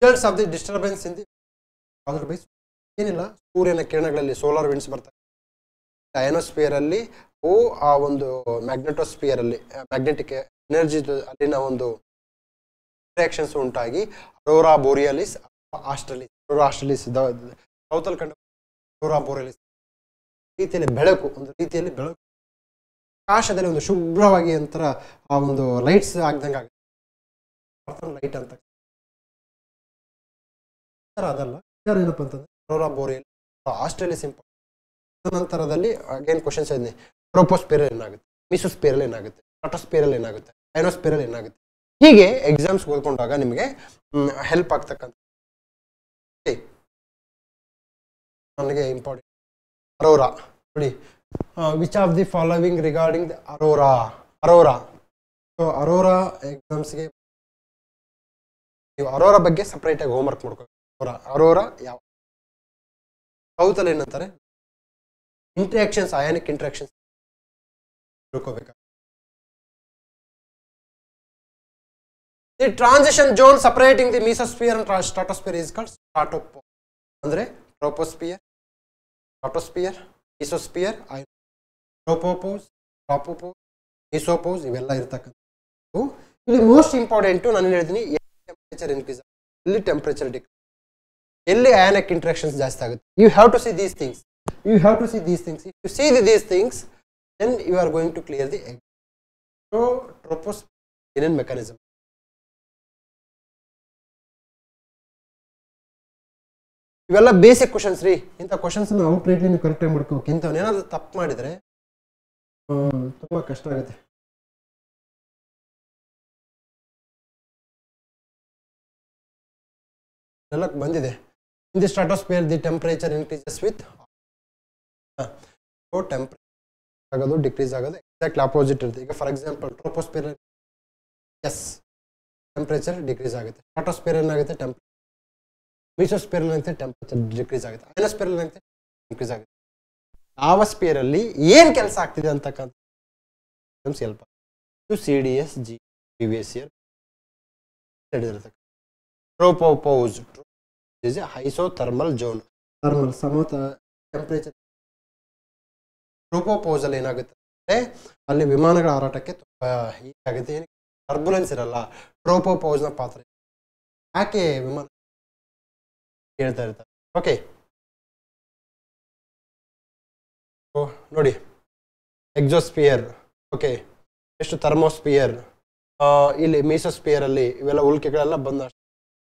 results of the disturbance in the base. ಏನಿಲ್ಲ, ಸೂರ್ಯನ ಕಿರಣಗಳಲ್ಲಿ ಸೋಲಾರ್ ವಿಂಡ್ಸ್ ಬರ್ತವೆ. ಅಯನೋಸ್ಫಿಯರ್ ಅಲ್ಲಿ ಆ ಒಂದು ಮ್ಯಾಗ್ನೆಟೋಸ್ಫಿಯರ್ ಅಲ್ಲಿ ಮ್ಯಾಗ್ನೆಟಿಕ್ ಎನರ್ಜಿ ಅಲ್ಲಿನ ಒಂದು ರಿಯಾಕ್ಷನ್ಸ್ ಉಂಟಾಗಿ ಅರೋರಾ ಬೋರಿಯಾಲಿಸ್, ಆಸ್ಟ್ರೇಲಿಸ್, ಅರೋರಾ ಆಸ್ಟ್ರೇಲಿಸ್ ಸೌತಲ್ ಕಂಡ ಅರೋರಾ ಬೋರಿಯಾಲಿಸ್ ರೀತಿಯಲ್ಲಿ ಬೆಳಕು, ಒಂದು ರೀತಿಯಲ್ಲಿ ಬೆಳಕು ಆಕಾಶದಲ್ಲಿ ಒಂದು ಶುಭ್ರವಾಗಿ ಒಂಥರ ಆ ಒಂದು ಲೈಟ್ಸ್ ಆಗ್ದಂಗೆ ಆಗುತ್ತೆ, ಲೈಟ್ ಅಂತ. ಅದಲ್ಲ, ಏನಪ್ಪ ಅಂತಂದ್ರೆ ಅರೋರಾ ಬೋರಿಯಾಲಿಸ್, ಆಸ್ಟ್ರೇಲಿಯಸ್ ಇಂಪಾರ್ಟೆಂಟ್. ನಂತರದಲ್ಲಿ ಅಗೇನ್ ಕ್ವಶನ್ಸ್ ಇದೆ, ಟ್ರೋಪೋಸ್ಪಿಯರ್ ಏನಾಗುತ್ತೆ, ಮಿಸೋಸ್ಪಿಯರ್ ಏನಾಗುತ್ತೆ, ಸ್ಟ್ರಾಟೋಸ್ಪಿಯರ್ ಏನಾಗುತ್ತೆ, ಅಯನೋಸ್ಪಿಯರ್ ಏನಾಗುತ್ತೆ. ಹೀಗೆ ಎಕ್ಸಾಮ್ಸ್ ಓದ್ಕೊಂಡಾಗ ನಿಮಗೆ ಹೆಲ್ಪ್ ಆಗ್ತಕ್ಕಂಥ. ನನಗೆ ಇಂಪಾರ್ಟೆಂಟ್ ಅರೋರಾ ನೋಡಿ, which of the following regarding the aurora. So aurora ಎಕ್ಸಾಮ್ಸ್ಗೆ ನೀವು ಅರೋರಾ ಬಗ್ಗೆ ಸಪ್ರೇಟಾಗಿ ಹೋಮ್ವರ್ಕ್ ಮಾಡ್ಕೋಬೇಕು. ಅರೋರಾ ಯಾವ ಸೌತಲ್ಲಿ ಏನಂತಾರೆ, ಇಂಟ್ರಾಕ್ಷನ್ಸ್, ಅಯಾನಿಕ್ ಇಂಟ್ರಾಕ್ಷನ್ಸ್ ತಿಳ್ಕೋಬೇಕು. The transition zone separating the mesosphere and stratosphere is called stratopause. Andre troposphere, stratosphere, mesosphere, tropopause, tropopause, mesopause ಇವೆಲ್ಲ ಇರತಕ್ಕಂಥದ್ದು. ಇಲ್ಲಿ ಮೋಸ್ಟ್ ಇಂಪಾರ್ಟೆಂಟ್ ನಾನು ಹೇಳ್ತೀನಿ, ಟೆಂಪರೇಚರ್ ಇನ್ಕ್ರೀಸ್, ಎಲ್ಲಿ ಟೆಂಪರೇಚರ್ ಡಿಕ್ರೀಸ್, ಎಲ್ಲಿ ಅಯಾನಿಕ್ ಇಂಟ್ರಾಕ್ಷನ್ಸ್ ಜಾಸ್ತಿ ಆಗುತ್ತೆ. You have to see these things. You have to see these things. If you see these things, then you are going to clear the egg. So, troposphere in mechanism. ಇವೆಲ್ಲ basic questions ರೀ. ಇಂಥ questions ಔಟ್ರೈಟ್ಲಿ ನೀವು ಕರೆಕ್ಟಾಗಿ ಮಾಡ್ಕೋಬೇಕು. ಇಂಥವನ್ನೇನಾದ್ರೂ ತಪ್ಪು ಮಾಡಿದರೆ ತುಂಬ ಕಷ್ಟ ಆಗುತ್ತೆ. ಎಲ್ಲ ಬಂದಿದೆ. In the stratosphere, the temperature increases with so temperature ಆಗೋದು ಡಿಕ್ರೀಸ್ ಆಗೋದು ಎಕ್ಸಾಕ್ಟ್ಲಿ ಆಪೋಸಿಟ್ ಇರುತ್ತೆ. ಈಗ for example troposphere is temperature decrease ಆಗುತ್ತೆ, ಸ್ಟ್ರಾಟೋಸ್ಫಿಯರ್ ಏನಾಗುತ್ತೆ ಟೆಂಪರೇಚರ್, ಮೀಸೋಸ್ಫಿಯರ್ ಏನಾಗುತ್ತೆ ಟೆಂಪರೇಚರ್ ಡಿಕ್ರೀಸ್ ಆಗುತ್ತೆ, ಅಯೋನೋಸ್ಫಿಯರ್ ಏನಾಗುತ್ತೆ ಇನ್ಕ್ರೀಸ್ ಆಗುತ್ತೆ. ಯಾವ ಸ್ಪಿಯರ್ ಅಲ್ಲಿ ಏನು ಕೆಲಸ ಆಗ್ತಿದೆ ಅಂತಕ್ಕಂಥ ಸ್ವಲ್ಪ CDS G ಪ್ರಿವಿಯಸ್ ಇಯರ್ ಹೇಳಿರುತ್ತೆ. Tropopause is a isothermal zone. Thermal ಸಮತ ಟೆಂಪರೇಚರ್. ಟ್ರೋಪೋಪೌಸ್ ಅಲ್ಲಿ ಏನಾಗುತ್ತೆ ಅಂದರೆ ಅಲ್ಲಿ ವಿಮಾನಗಳ ಹಾರಾಟಕ್ಕೆ ತುಂಬ ಹೀಗಾಗುತ್ತೆ, ಏನಕ್ಕೆ ಟರ್ಬುಲೆನ್ಸ್ ಇರಲ್ಲ. ಟ್ರೋಪೋಪೌಸ್ನ ಪಾತ್ರ ಯಾಕೆ ವಿಮಾನ ಹೇಳ್ತಾ ಇರ್ತಾರೆ. ಓಕೆ ನೋಡಿ, ಎಕ್ಸೋಸ್ಫಿಯರ್, ಓಕೆ ಎಷ್ಟು ಥರ್ಮೋಸ್ಫಿಯರ್, ಇಲ್ಲಿ ಮೀಸೋಸ್ಫಿಯರ್ ಅಲ್ಲಿ ಇವೆಲ್ಲ ಉಲ್ಕೆಗಳೆಲ್ಲ ಬಂದ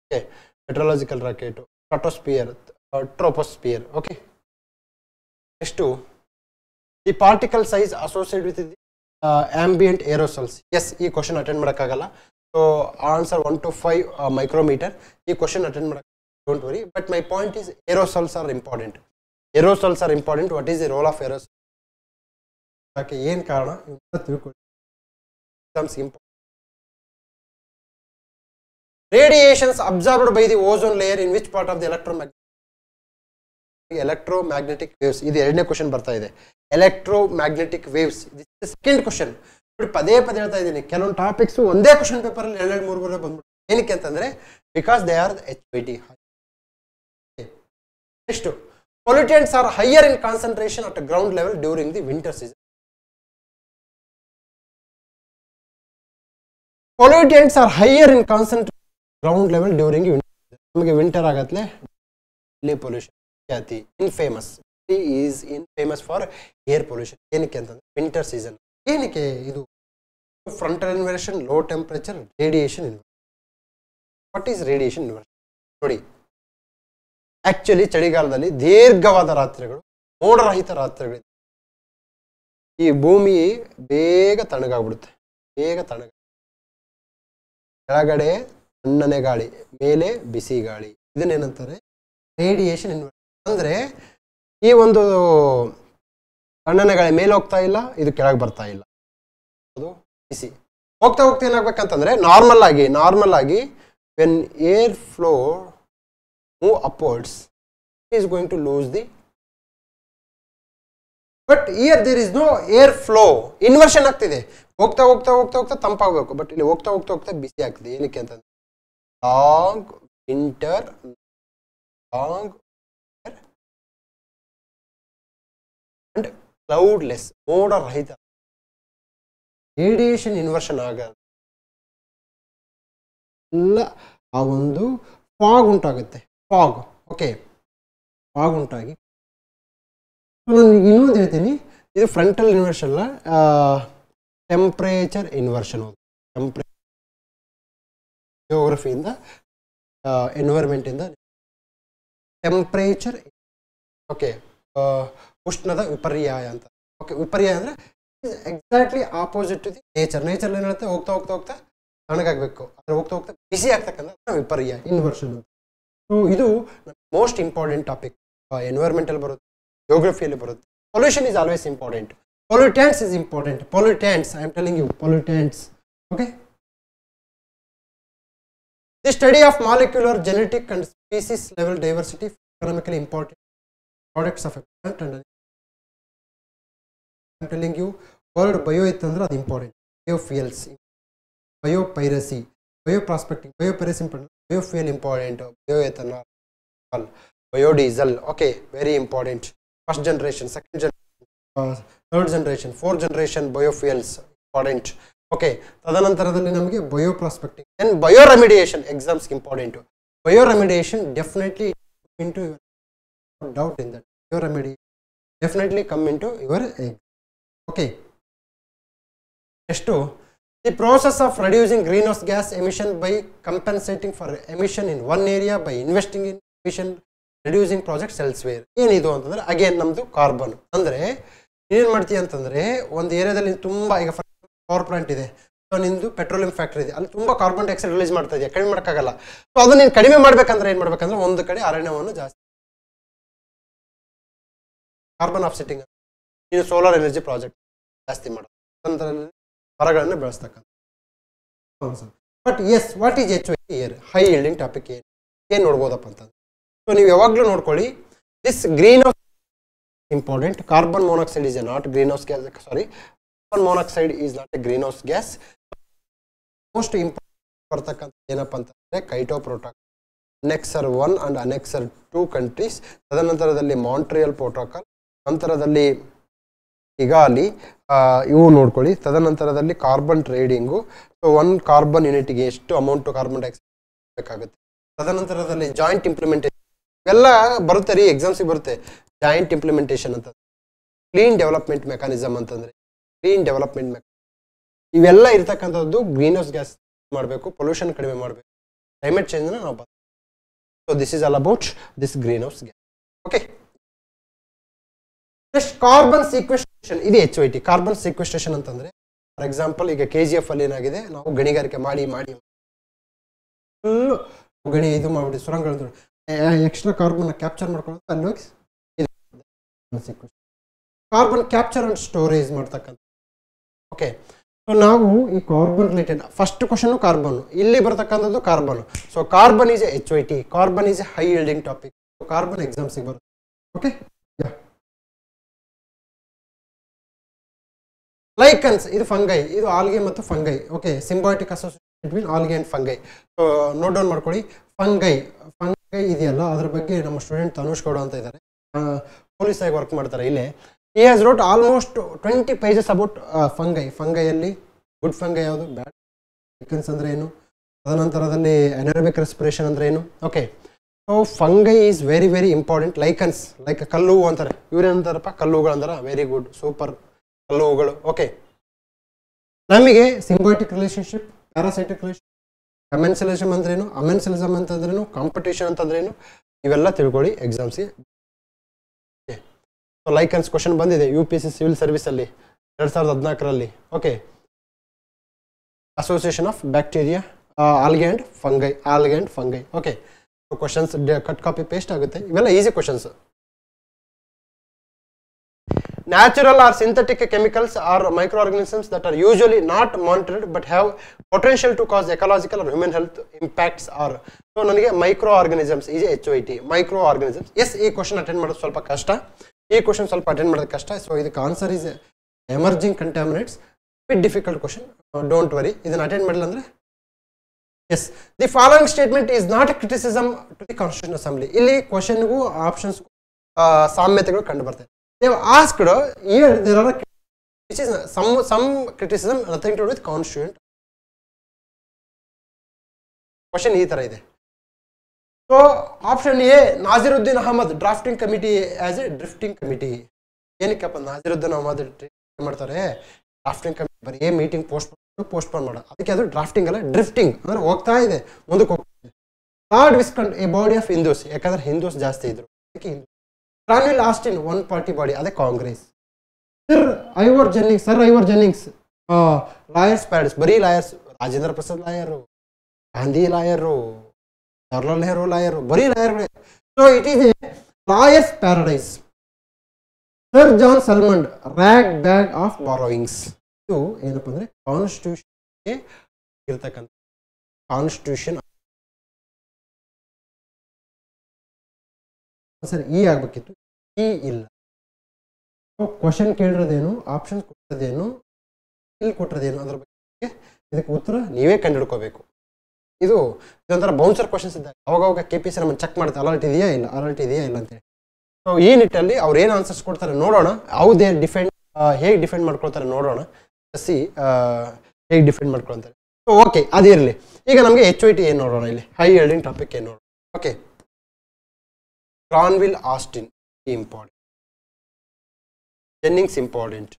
okay. Meteorological rocket, stratosphere, troposphere. Okay, ಎಷ್ಟು the particle size associate with the ambient aerosols. Yes, ಈ ಕ್ವಶನ್ ಅಟೆಂಡ್ ಮಾಡೋಕ್ಕಾಗಲ್ಲ. So answer 1 to 5 micrometre. ಈ ಕ್ವಶನ್ ಅಟೆಂಡ್ ಮಾಡೋಕ್ಕೆ don't worry. But my point is aerosols are important. Aerosols are important. What is the role of aerosol, ಯಾಕೆ ಏನು ಕಾರಣ ತಿಳ್ಕೊಳ್ಳಿ. Radiations absorbed by the ozone layer in which part of the electromagnetic waves. ಇದು ಎರಡನೇ question ಬರ್ತಾ ಇದೆ. Electromagnetic waves, second question. ಪದೇ ಪದೇ ಹೇಳ್ತಾ ಇದ್ದೀನಿ, ಕೆಲವೊಂದು ಟಾಪಿಕ್ಸ್ ಒಂದೇ ಕ್ವಶನ್ ಪೇಪರ್ ಅಲ್ಲಿ 2-3 ಬಂದ್ಬಿಟ್ಟು. ಏನಕ್ಕೆ ಅಂತಂದ್ರೆ because they are HYT. Next, pollutants are higher in concentration at ground level during the winter season. Pollutants are higher in concentration ground level during winter. ನಮಗೆ ವಿಂಟರ್ ಆಗತ್ತಲೆ ಇಲ್ಲಿ ಪೊಲ್ಯೂಷನ್ ಜಾತಿ infamous is infamous for air pollution. ಏನಕ್ಕೆ ಅಂತಂದ್ರೆ winter season. ಏನಕ್ಕೆ ಇದು frontal inversion, low temperature, radiation inversion. What is radiation inversion ನೋಡಿ. Actually ಚಳಿಗಾಲದಲ್ಲಿ ದೀರ್ಘವಾದ ರಾತ್ರಿಗಳು, ಮೋಡರಹಿತ ರಾತ್ರಿಗಳು, ಈ ಭೂಮಿ ಬೇಗ ತಣ್ಣಗಾಗ್ಬಿಡುತ್ತೆ. ಬೇಗ ತಣ್ಣಗ, ಕೆಳಗಡೆ ತಣ್ಣನೆ ಗಾಳಿ, ಮೇಲೆ ಬಿಸಿ ಗಾಳಿ. ಇದನ್ನೇನಂತಾರೆ ರೇಡಿಯೇಷನ್ ಇನ್ವರ್ಷನ್. ಅಂದರೆ ಈ ಒಂದು ತಣ್ಣನೆ ಗಾಳಿ ಮೇಲೆ ಹೋಗ್ತಾ ಇಲ್ಲ, ಇದು ಕೆಳಗೆ ಬರ್ತಾ ಇಲ್ಲ, ಅದು ಬಿಸಿ ಹೋಗ್ತಾ ಹೋಗ್ತಾ ಏನಾಗಬೇಕಂತಂದ್ರೆ ನಾರ್ಮಲ್ ಆಗಿ when air flow move upwards is going to lose the. But here there is no air flow, inversion ಆಗ್ತಿದೆ. ಹೋಗ್ತಾ ಹೋಗ್ತಾ ಹೋಗ್ತಾ ಹೋಗ್ತಾ ತಂಪಾಗಬೇಕು, ಬಟ್ ಇಲ್ಲಿ ಹೋಗ್ತಾ ಹೋಗ್ತಾ ಹೋಗ್ತಾ ಬಿಸಿ ಆಗ್ತಿದೆ. ಏನಕ್ಕೆ ಅಂತಂದ್ರೆ ಲಾಂಗ್ ವಿಂಟರ್ ಅಂಡ್ ಕ್ಲೌಡ್ಲೆಸ್, ಮೋಡ ರಹಿತ. ರೇಡಿಯೇಷನ್ ಇನ್ವರ್ಷನ್ ಆಗಲ್ಲ, ಆ ಒಂದು ಫಾಗ್ ಉಂಟಾಗುತ್ತೆ. ಫಾಗ್, ಓಕೆ, ಫಾಗ್ ಉಂಟಾಗಿ ಇನ್ನೊಂದು ಹೇಳ್ತೀನಿ, ಇದು ಫ್ರಂಟಲ್ ಇನ್ವರ್ಷನ್ ಅಲ್ಲ, ಟೆಂಪ್ರೇಚರ್ ಇನ್ವರ್ಷನ್. ಜಿಯೋಗ್ರಫಿಯಿಂದ ಎನ್ವೈರ್ಮೆಂಟಿಂದ ಟೆಂಪ್ರೇಚರ್, ಓಕೆ, ಉಷ್ಣದ ವಿಪರ್ಯಾಯ ಅಂತ. ಓಕೆ, ವಿಪರ್ಯಾಯ ಅಂದರೆ exactly opposite to the nature. Nature ಏನು ಹೇಳುತ್ತೆ, ಹೋಗ್ತಾ ಹೋಗ್ತಾ ಹೋಗ್ತಾ ತಣ್ಣಗಾಗಬೇಕು, ಆದರೆ ಹೋಗ್ತಾ ಹೋಗ್ತಾ ಬಿಸಿ ಆಗ್ತಕ್ಕಂಥ ವಿಪರ್ಯಾಯ, ಇನ್ವರ್ಷನ್ ಅಂತ. ಸೊ ಇದು ಮೋಸ್ಟ್ ಇಂಪಾರ್ಟೆಂಟ್ ಟಾಪಿಕ್. ಎನ್ವೈರ್ಮೆಂಟಲ್ಲಿ ಬರುತ್ತೆ, ಜಿಯೋಗ್ರಫಿಯಲ್ಲಿ ಬರುತ್ತೆ. Pollution is always important. Pollutants is important. Pollutants, I am telling you, pollutants. Okay. The study of molecular, genetic and species level diversity, economically important products of a plant. And I am telling you, word bio itandra ಅದು important. Biofuels, biopiracy, bioprospecting, biopiracy important, biofuel important, bioethanol, biodiesel, okay, very important. First generation, second generation, third generation, fourth generation biofuels, important. Okay, ತದನಂತರದಲ್ಲಿ ನಮಗೆ bio prospecting and bioremediation exams important. Bioremediation definitely into your, no doubt in that. Bioremediation definitely come into your egg. Okay. Next, the process of reducing greenhouse gas emission by compensating for emission in one area by investing in emission reducing projects elsewhere. ಏನಿದು ಅಂತಂದ್ರೆ again ನಮ್ದು carbon. ಅಂದ್ರೆ ಏನ್ ಮಾಡ್ತೀಯ ಅಂತಂದ್ರೆ ಒಂದು ಏರಿಯಾದಲ್ಲಿ ತುಂಬಾ, ಈಗ ಪವರ್ ಪ್ಲಾಂಟ್ ಇದೆ, ಸೊ ನಿಂದು ಪೆಟ್ರೋಲಿಯಂ ಫ್ಯಾಕ್ಟರಿ ಇದೆ, ಅಲ್ಲಿ ತುಂಬಾ ಕಾರ್ಬನ್ ಡೈಆಕ್ಸೈಡ್ ರಿಲೀಸ್ ಮಾಡ್ತಾ ಇದೆಯಾ, ಕಡಿಮೆ ಮಾಡೋಕ್ಕಾಗಲ್ಲ. ಸೊ ಅದನ್ನ ನೀನು ಕಡಿಮೆ ಮಾಡ್ಬೇಕಂದ್ರೆ ಏನ್ ಮಾಡ್ಬೇಕಂದ್ರೆ ಒಂದು ಕಡೆ ಅರಣ್ಯವನ್ನು ಜಾಸ್ತಿ, ಕಾರ್ಬನ್ ಆಫ್ಸೆಟ್ಟಿಂಗ್, ನೀನು ಸೋಲಾರ್ ಎನರ್ಜಿ ಪ್ರಾಜೆಕ್ಟ್ ಜಾಸ್ತಿ ಮಾಡೋದು, ನಂತರ ಮರಗಳನ್ನು ಬೆಳೆಸ್ತಕ್ಕಂಥ. But yes, what is HYT? High yielding topic ಏನು ನೋಡ್ಬೋದಪ್ಪ ಅಂತಂದ್ರೆ, ಸೊ ನೀವು ಯಾವಾಗಲೂ ನೋಡ್ಕೊಳ್ಳಿ, this greenhouse important. Carbon monoxide is not greenhouse gas, sorry, carbon monoxide is not a greenhouse gas. Most important ಬರ್ತಕ್ಕಂಥ ಏನಪ್ಪ ಅಂತಂದರೆ Kyoto protocol, annexure 1 and annexure 2 countries, ತದನಂತರದಲ್ಲಿ ಮಾಂಟ್ರಿಯಲ್ ಪ್ರೋಟೋಕಾಲ್, ನಂತರದಲ್ಲಿ ಈಗ ಅಲ್ಲಿ ಇವು ನೋಡ್ಕೊಳ್ಳಿ, ತದನಂತರದಲ್ಲಿ ಕಾರ್ಬನ್ ಟ್ರೇಡಿಂಗು. ಸೊ 1 ಕಾರ್ಬನ್ ಯೂನಿಟ್ಗೆ ಎಷ್ಟು ಅಮೌಂಟ್ ಕಾರ್ಬನ್ ಡೈಆಕ್ಸೈಡ್ ಬೇಕಾಗುತ್ತೆ, ತದನಂತರದಲ್ಲಿ ಜಾಯಿಂಟ್ ಇಂಪ್ಲಿಮೆಂಟೇಷನ್, ಇವೆಲ್ಲ ಬರುತ್ತೆ ರೀ, ಎಕ್ಸಾಮ್ಸಿಗೆ ಬರುತ್ತೆ. ಜಾಯಿಂಟ್ ಇಂಪ್ಲಿಮೆಂಟೇಷನ್ ಅಂತ, ಕ್ಲೀನ್ ಡೆವಲಪ್ಮೆಂಟ್ ಮೆಕಾನಿಸಮ್ ಅಂತಂದರೆ ಕ್ಲೀನ್ ಡೆವಲಪ್ಮೆಂಟ್ ಇವೆಲ್ಲ ಇರ್ತಕ್ಕಂಥದ್ದು ಗ್ರೀನ್ ಹೌಸ್ ಗ್ಯಾಸ್ ಮಾಡಬೇಕು, ಪೊಲ್ಯೂಷನ್ ಕಡಿಮೆ ಮಾಡಬೇಕು, ಕ್ಲೈಮೇಟ್ ಚೇಂಜ್ನ ನಾವು ಬರ್ತೀವಿ. So this is all about this greenhouse gas. Okay, next carbon sequestration, ಇದು HYT. ಕಾರ್ಬನ್ ಸೀಕ್ವೆಸ್ಟ್ರೇಷನ್ ಅಂತಂದರೆ ಫಾರ್ ಎಕ್ಸಾಂಪಲ್ ಈಗ KGF ಅಲ್ಲಿ ಏನಾಗಿದೆ, ನಾವು ಗಣಿಗಾರಿಕೆ ಮಾಡಿ ಫುಲ್ಲು ಗಣಿ ಇದು ಮಾಡಿಬಿಟ್ಟು ಸುರಂಗಗಳು ಎಕ್ಸ್ಟ್ರಾ ಕಾರ್ಬನ್ ಕ್ಯಾಪ್ಚರ್ ಮಾಡ್ಕೊಳ್ಳೋದು, ಅಲ್ಲಿ ಕಾರ್ಬನ್ ಕ್ಯಾಪ್ಚರ್ ಅಂಡ್ ಸ್ಟೋರೇಜ್ ಮಾಡ್ತಕ್ಕಂಥ. ಓಕೆ, ಸೊ ನಾವು ಈ carbon related first question carbon, ಇಲ್ಲಿ ಬರ್ತಕ್ಕಂಥದ್ದು carbon. So carbon is HYT, carbon is a high yielding topic, carbon ಎಕ್ಸಾಮ್ಸಿಗೆ ಬರುತ್ತೆ. ಓಕೆ, ಲೈಕನ್ಸ್, ಇದು ಫಂಗೈ, ಇದು ಆಲ್ಗೆ ಮತ್ತು fungi. Okay, symbiotic association between algae and fungi. So note down ಮಾಡ್ಕೊಳ್ಳಿ. Fungi ಇದೆಯಲ್ಲ, ಅದ್ರ ಬಗ್ಗೆ ನಮ್ಮ ಸ್ಟೂಡೆಂಟ್ ತನುಷ್ ಗೌಡ ಅಂತ ಇದ್ದಾರೆ, ಪೊಲೀಸ್ ಆಗಿ ವರ್ಕ್ ಮಾಡ್ತಾರೆ ಇಲ್ಲೇ. he has wrote almost 20 pages about ಫಂಗೈಯಲ್ಲಿ ಗುಡ್ ಫಂಗೈ ಯಾವುದು, ಬ್ಯಾಡ್ ಲೈಕನ್ಸ್ ಅಂದ್ರೆ ಏನು, ತದನಂತರದಲ್ಲಿ ಅನಾರೋಬಿಕ್ ರೆಸ್ಪಿರೇಷನ್ ಅಂದ್ರೆ ಏನು. Okay, so fungi is very very important. Lichens like ಕಲ್ಲು ಅಂತಾರೆ, ಇವ್ರೇನಂತಾರಪ್ಪ ಕಲ್ಲುಗಳು ಅಂತಾರ, ವೆರಿ ಗುಡ್, ಸೂಪರ್ ಕಲ್ಲುಗಳು. ಓಕೆ, ನಮಗೆ symbiotic relationship, parasitic relation, commensalism ಅಂದ್ರೇನು, ಅಮೆನ್ಸಲಿಸಮ್ ಅಂತಂದ್ರೇನು, ಕಾಂಪಿಟೇಷನ್ ಅಂತಂದ್ರೇನು, ಇವೆಲ್ಲ ತಿಳ್ಕೊಳ್ಳಿ ಎಕ್ಸಾಮ್ಸ್ಗೆ. ಸೊ ಲೈಕನ್ಸ್ ಕ್ವಶನ್ ಬಂದಿದೆ UPSC ಸಿವಿಲ್ ಸರ್ವಿಸಲ್ಲಿ 2014ರಲ್ಲಿ. Okay, association of bacteria, algae and fungi. Okay, questions cut copy paste ಆಗುತ್ತೆ, ಇವೆಲ್ಲ easy questions. Natural or synthetic chemicals are microorganisms that are usually not monitored but have potential to cause ecological or human health impacts are. So ನನಗೆ microorganisms is HYT, microorganisms. Yes, ಈ question attend ಮಾಡೋದು ಸ್ವಲ್ಪ ಕಷ್ಟ, attend ಮಾಡೋದು ಕಷ್ಟ. So ಇದಕ್ಕೆ answer is emerging contaminates, bit difficult question, don't worry. ಇದನ್ನು attend ಮಾಡಿಲ್ಲ ಅಂದರೆ yes. The following statement is not a criticism to the constitution assembly. ಇಲ್ಲಿ ಕ್ವಶನ್ಗೂ ಆಪ್ಷನ್ಸ್ ಸಾಮ್ಯತೆಗಳು ಕಂಡು ಬರ್ತವೆ. They have asked here there are which is some criticism, nothing to do with constituent. Question ಈ ತರ ಇದೆ. So option A, Naziruddin Ahmad drafting committee as a drifting committee. ಏನಕ್ಕಪ್ಪ ನಾಜಿರುದ್ದೀನ್ ಅಹಮದ್ ಮಾಡ್ತಾರೆ drafting committee, ಬರೀ ಮೀಟಿಂಗ್ ಪೋಸ್ಟ್ಪೋನ್ ಮಾಡೋದು, ಅದಕ್ಕೆ ಅದು drafting ಅಲ್ಲ, ಡ್ರಿಫ್ಟಿಂಗ್ ಅಂದ್ರೆ ಹೋಗ್ತಾ ಇದೆ, ಮುಂದಕ್ಕೆ ಹೋಗ್ತಾ. Lord Viscount a body of Hindus, ಯಾಕಂದ್ರೆ ಹಿಂದೂಸ್ ಜಾಸ್ತಿ ಇದ್ರು, ಅದಕ್ಕೆ Hindu. Granville Austin one party body, ಅದೇ Congress. Sir Ivor Jennings lawyers paradise, ಬರೀ lawyers, Rajendra Prasad lawyer, Gandhi lawyer, Jawaharlal Nehru lawyer, ಬರೀ ಲಾಯರ್ಗಳೇ. So it is a lawyers paradise. Sir John Salmond rag bag of borrowings. ಇದು ಏನಪ್ಪ ಅಂದ್ರೆ ಕಾನ್ಸ್ಟಿಟ್ಯೂಷನ್ಗೆ ಇರ್ತಕ್ಕಂಥ ಕಾನ್ಸ್ಟಿಟ್ಯೂಷನ್. ಸರ್ ಈ ಆಗ್ಬೇಕಿತ್ತು, ಈ ಇಲ್ಲ. ಕ್ವಶನ್ ಕೇಳಿರೋದೇನು, ಆಪ್ಷನ್ಸ್ ಕೊಟ್ಟಿರೋದೇನು, ಇಲ್ಲಿ ಕೊಟ್ಟಿರೋದೇನು, ಅದ್ರ ಬಗ್ಗೆ ಇದಕ್ಕೆ ಉತ್ತರ ನೀವೇ ಕಂಡುಹಿಡ್ಕೋಬೇಕು. ಇದು ಇದೊಂಥರ ಬೌನ್ಸರ್ ಕ್ವಶನ್ಸ್ ಇದ್ದಾಗ ಅವಾಗ ಕೆ ಪಿ ಸಿ ನಮ್ಮನ್ನು ಚೆಕ್ ಮಾಡುತ್ತೆ, ಅಲರ್ಟ್ ಇದೆಯಾ ಇಲ್ಲ ಅಂತೇಳಿ. ಸೊ ಈ ನಿಟ್ಟಲ್ಲಿ ಅವ್ರು ಏನು ಆನ್ಸರ್ಸ್ ಕೊಡ್ತಾರೆ ನೋಡೋಣ, ಹೌ ದೇ ಡಿಫೆಂಡ್, ಹೇಗೆ ಡಿಫೆಂಡ್ ಮಾಡ್ಕೊಳ್ತಾರೆ ನೋಡೋಣ, ಸಿ ಹೇಗೆ ಡಿಫೆಂಡ್ ಮಾಡ್ಕೊಳ್ತಾರೆ. ಸೊ ಓಕೆ, ಅದಿರಲಿ. ಈಗ ನಮಗೆ HOT ಏನು ನೋಡೋಣ, ಇಲ್ಲಿ ಹೈ ಯೀಲ್ಡಿಂಗ್ ಟಾಪಿಕ್ ಏನು ನೋಡೋಣ. Okay, Granville Austin important, Jennings important.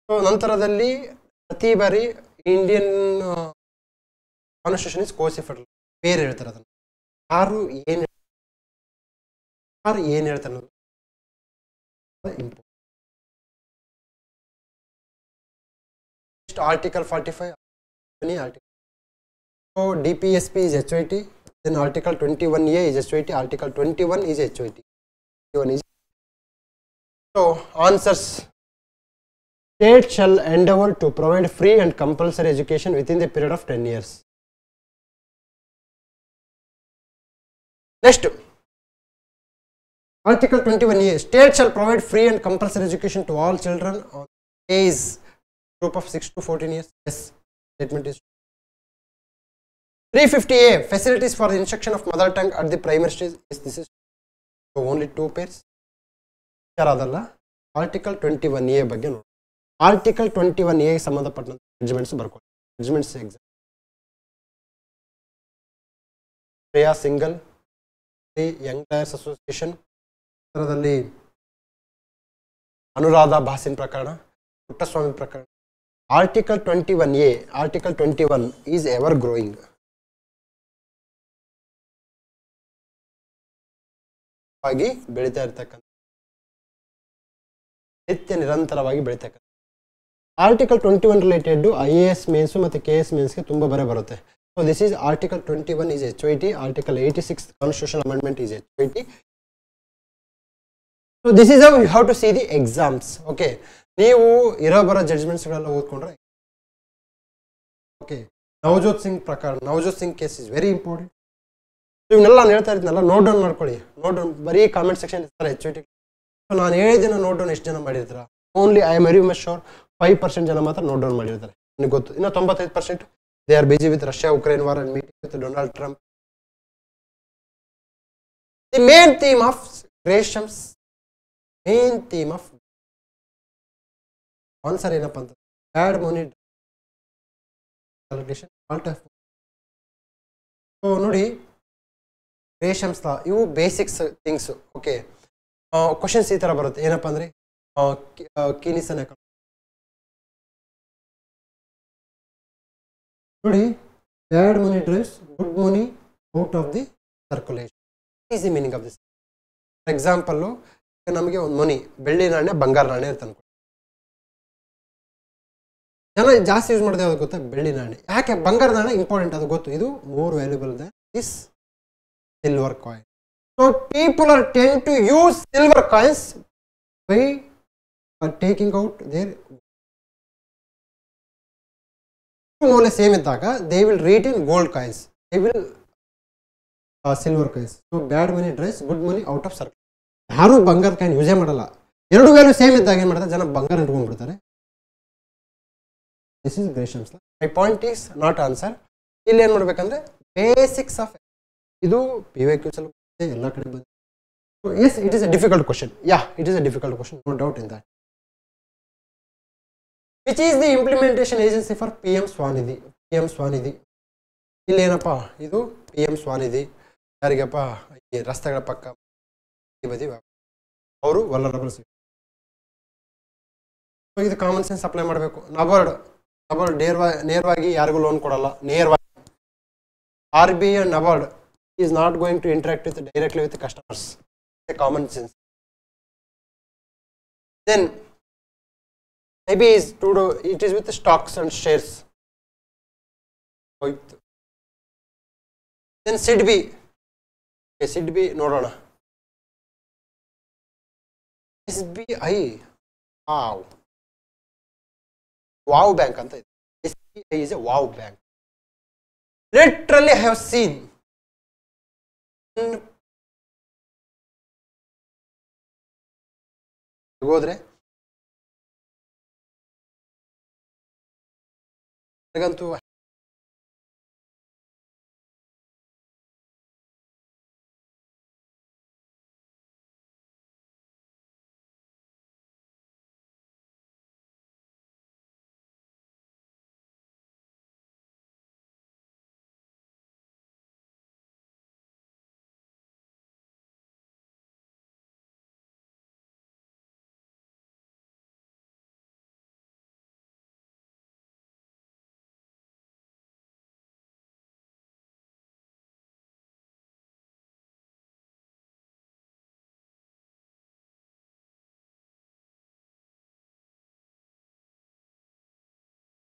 So ನಂತರದಲ್ಲಿ ಪ್ರತಿ ಬಾರಿ ಇಂಡಿಯನ್ ಕಾನ್ಸ್ಟಿಟ್ಯೂಷನ್ ಇಸ್ ಕೋಸಿಫೆಡರಲ್ ಬೇರೆ ಹೇಳ್ತಾರೆ, ಅದನ್ನು ಯಾರು ಏನು ಹೇಳ್ತಾರೆ ಅನ್ನೋದು important. Article 45, any article. So DPSP is HOT, then Article 21A is HOT, Article 21 is HOT. So answers: state shall endeavour to provide free and compulsory education within the period of 10 years. Next, Article 21A, state shall provide free and compulsory education to all children on age group of 6 to 14 years. Yes, statement is 350A, facilities for the instruction of mother tongue at the primary stage. Yes, this is so only 2 pairs. ಯಾರಾದಲ್ಲ article 21A ಬಗ್ಗೆ ನೋಡಿ. Article 21A ಸಂಬಂಧಪಟ್ಟಂತ judgements ಬರ್ಕೊಳ್ಳಿ. Judgements exam Shreya Singhal, young lawyers association, ಅದರಲ್ಲಿ ಅನುರಾಧ ಭಾಸಿನ್ ಪ್ರಕರಣ, ಪುಟ್ಟಸ್ವಾಮಿ ಪ್ರಕರಣ. Article 21A, Article 21 is ever growing. ಆಗಿ ಬೆಳೀತಾ ಇರ್ತಕ್ಕಂಥ, ನಿತ್ಯ ನಿರಂತರವಾಗಿ ಬೆಳೀತಕ್ಕಂಥ. ಆರ್ಟಿಕಲ್ 21 ರಿಲೇಟೆಡ್ IAS ಮೇನ್ಸ್ ಮತ್ತು KS ಮೇನ್ಸ್ಗೆ ತುಂಬ ಬರುತ್ತೆ. So this is article 21 is HOT, article 86 constitution amendment is HOT. So this is how you have to see the exams. Okay, ನೀವು ಬರೋ ಜಡ್ಜ್ಮೆಂಟ್ಸ್ಗಳೆಲ್ಲ ಓದ್ಕೊಂಡ್ರೆ ಓಕೆ. ನವಜೋತ್ ಸಿಂಗ್ ಪ್ರಕರಣ, Navjot Singh case is very important. ಇವನ್ನೆಲ್ಲ ನಾನು ಹೇಳ್ತಾ ಇದ್ದೀನಲ್ಲ, ನೋಟ್ ಡೌನ್ ಮಾಡ್ಕೊಳ್ಳಿ. ನೋಟ್ ಡೌನ್ ಬರೀ ಕಾಮೆಂಟ್ ಸೆಕ್ಷನ್ ಇರ್ತಾರೆ HOT. ಸೊ ನಾನು ಹೇಳಿದ್ದೇನೆ ನೋಟ್ ಡೌನ್ ಎಷ್ಟು ಜನ ಮಾಡಿರ್ತೀರ? Only I am very much sure 5% ಜನ ಮಾತ್ರ ನೋಟ್ ಡೌನ್ ಮಾಡಿರ್ತಾರೆ, ನನಗೆ ಗೊತ್ತು. ಇನ್ನು 95% they are busy with Russia Ukraine war and meeting with Donald Trump. The main theme of Gresham's, main theme of answer ಏನಪ್ಪ ಅಂತ, ಬ್ಯಾಡ್ ಮನಿ ಸೊ ನೋಡಿ, ರೇಷಮ್ಸ್ ಲಾ ಇವು ಬೇಸಿಕ್ಸ್ ಥಿಂಗ್ಸ್. ಓಕೆ, ಕ್ವಶನ್ಸ್ ಈ ಥರ ಬರುತ್ತೆ. ಏನಪ್ಪ ಅಂದರೆ ಕೀನಿಸನ್ ನೋಡಿ, bad money drives good money out of the circulation. Easy meaning of this. For example, ನಮಗೆ ಒಂದು ಮನಿ, ಬೆಳ್ಳಿ ನಾಣ್ಯ, ಬಂಗಾರ ನಾಣ್ಯ ಇರ್ತಾನೆ. ಜನ ಜಾಸ್ತಿ ಯೂಸ್ ಮಾಡೋದು ಯಾವ್ದು ಗೊತ್ತಾ? ಬೆಳ್ಳಿ ನಾಣ್ಯ. ಯಾಕೆ? ಬಂಗಾರ ನಾಣ್ಯ ಇಂಪಾರ್ಟೆಂಟ್, ಅದು ಗೊತ್ತು. ಇದು more valuable than this silver coin. So people are tend to use silver coins by taking out their ಮೌಲ್ಯ ಸೇಮ್ ಇದ್ದಾಗ they will rate in gold coins, they will silver coins. So bad money drives good money out of circle. ಯಾರು ಬಂಗಾರ coin ಯೂಸೇ ಮಾಡಲ್ಲ. ಎರಡು value same ಇದ್ದಾಗ ಏನು ಮಾಡ್ತಾರೆ ಜನ? ಬಂಗಾರ ಇಟ್ಕೊಂಡ್ಬಿಡ್ತಾರೆ. This is Gresham's law. My point is not answer. ಇಲ್ಲಿ ಏನು ಮಾಡ್ಬೇಕಂದ್ರೆ ಬೇಸಿಕ್ಸ್ ಆಫ್ ಇದು PYQs ಎಲ್ಲ ಕಡೆ ಬಂದಿದೆ. Yes, it is a difficult question. Yeah, it is a difficult question, no doubt in that. Which is the implementation agency for PM Svanidhi? PM Svanidhi ಇಲ್ಲಿ ಏನಪ್ಪ? ಇದು PM ಸ್ವಾನಿಧಿ ಯಾರಿಗಪ್ಪ? ಈ ರಸ್ತೆಗಳ ಪಕ್ಕ ಬದಿ ಅವರು ವಲ್ಲರಬಲ್ಸ್. ಇದು ಕಾಮನ್ ಸೆನ್ಸ್ ಅಪ್ಲೈ ಮಾಡಬೇಕು. ನಬಾರ್ಡ್ ನೇರವಾಗಿ ಯಾರಿಗೂ ಲೋನ್ ಕೊಡಲ್ಲ, ನೇರವಾಗಿ. RBI and NABARD is not going to interact directly with the customers. It's a common sense. Then maybe it is with the stocks and shares. Then SIDB. Okay, SIDB ನೋಡೋಣ. SBI. Wow bank ಅಂತ ಇದೆ. SBI is a wow bank. Literally I have seen ಹೋದ್ರೆ ನನಗಂತೂ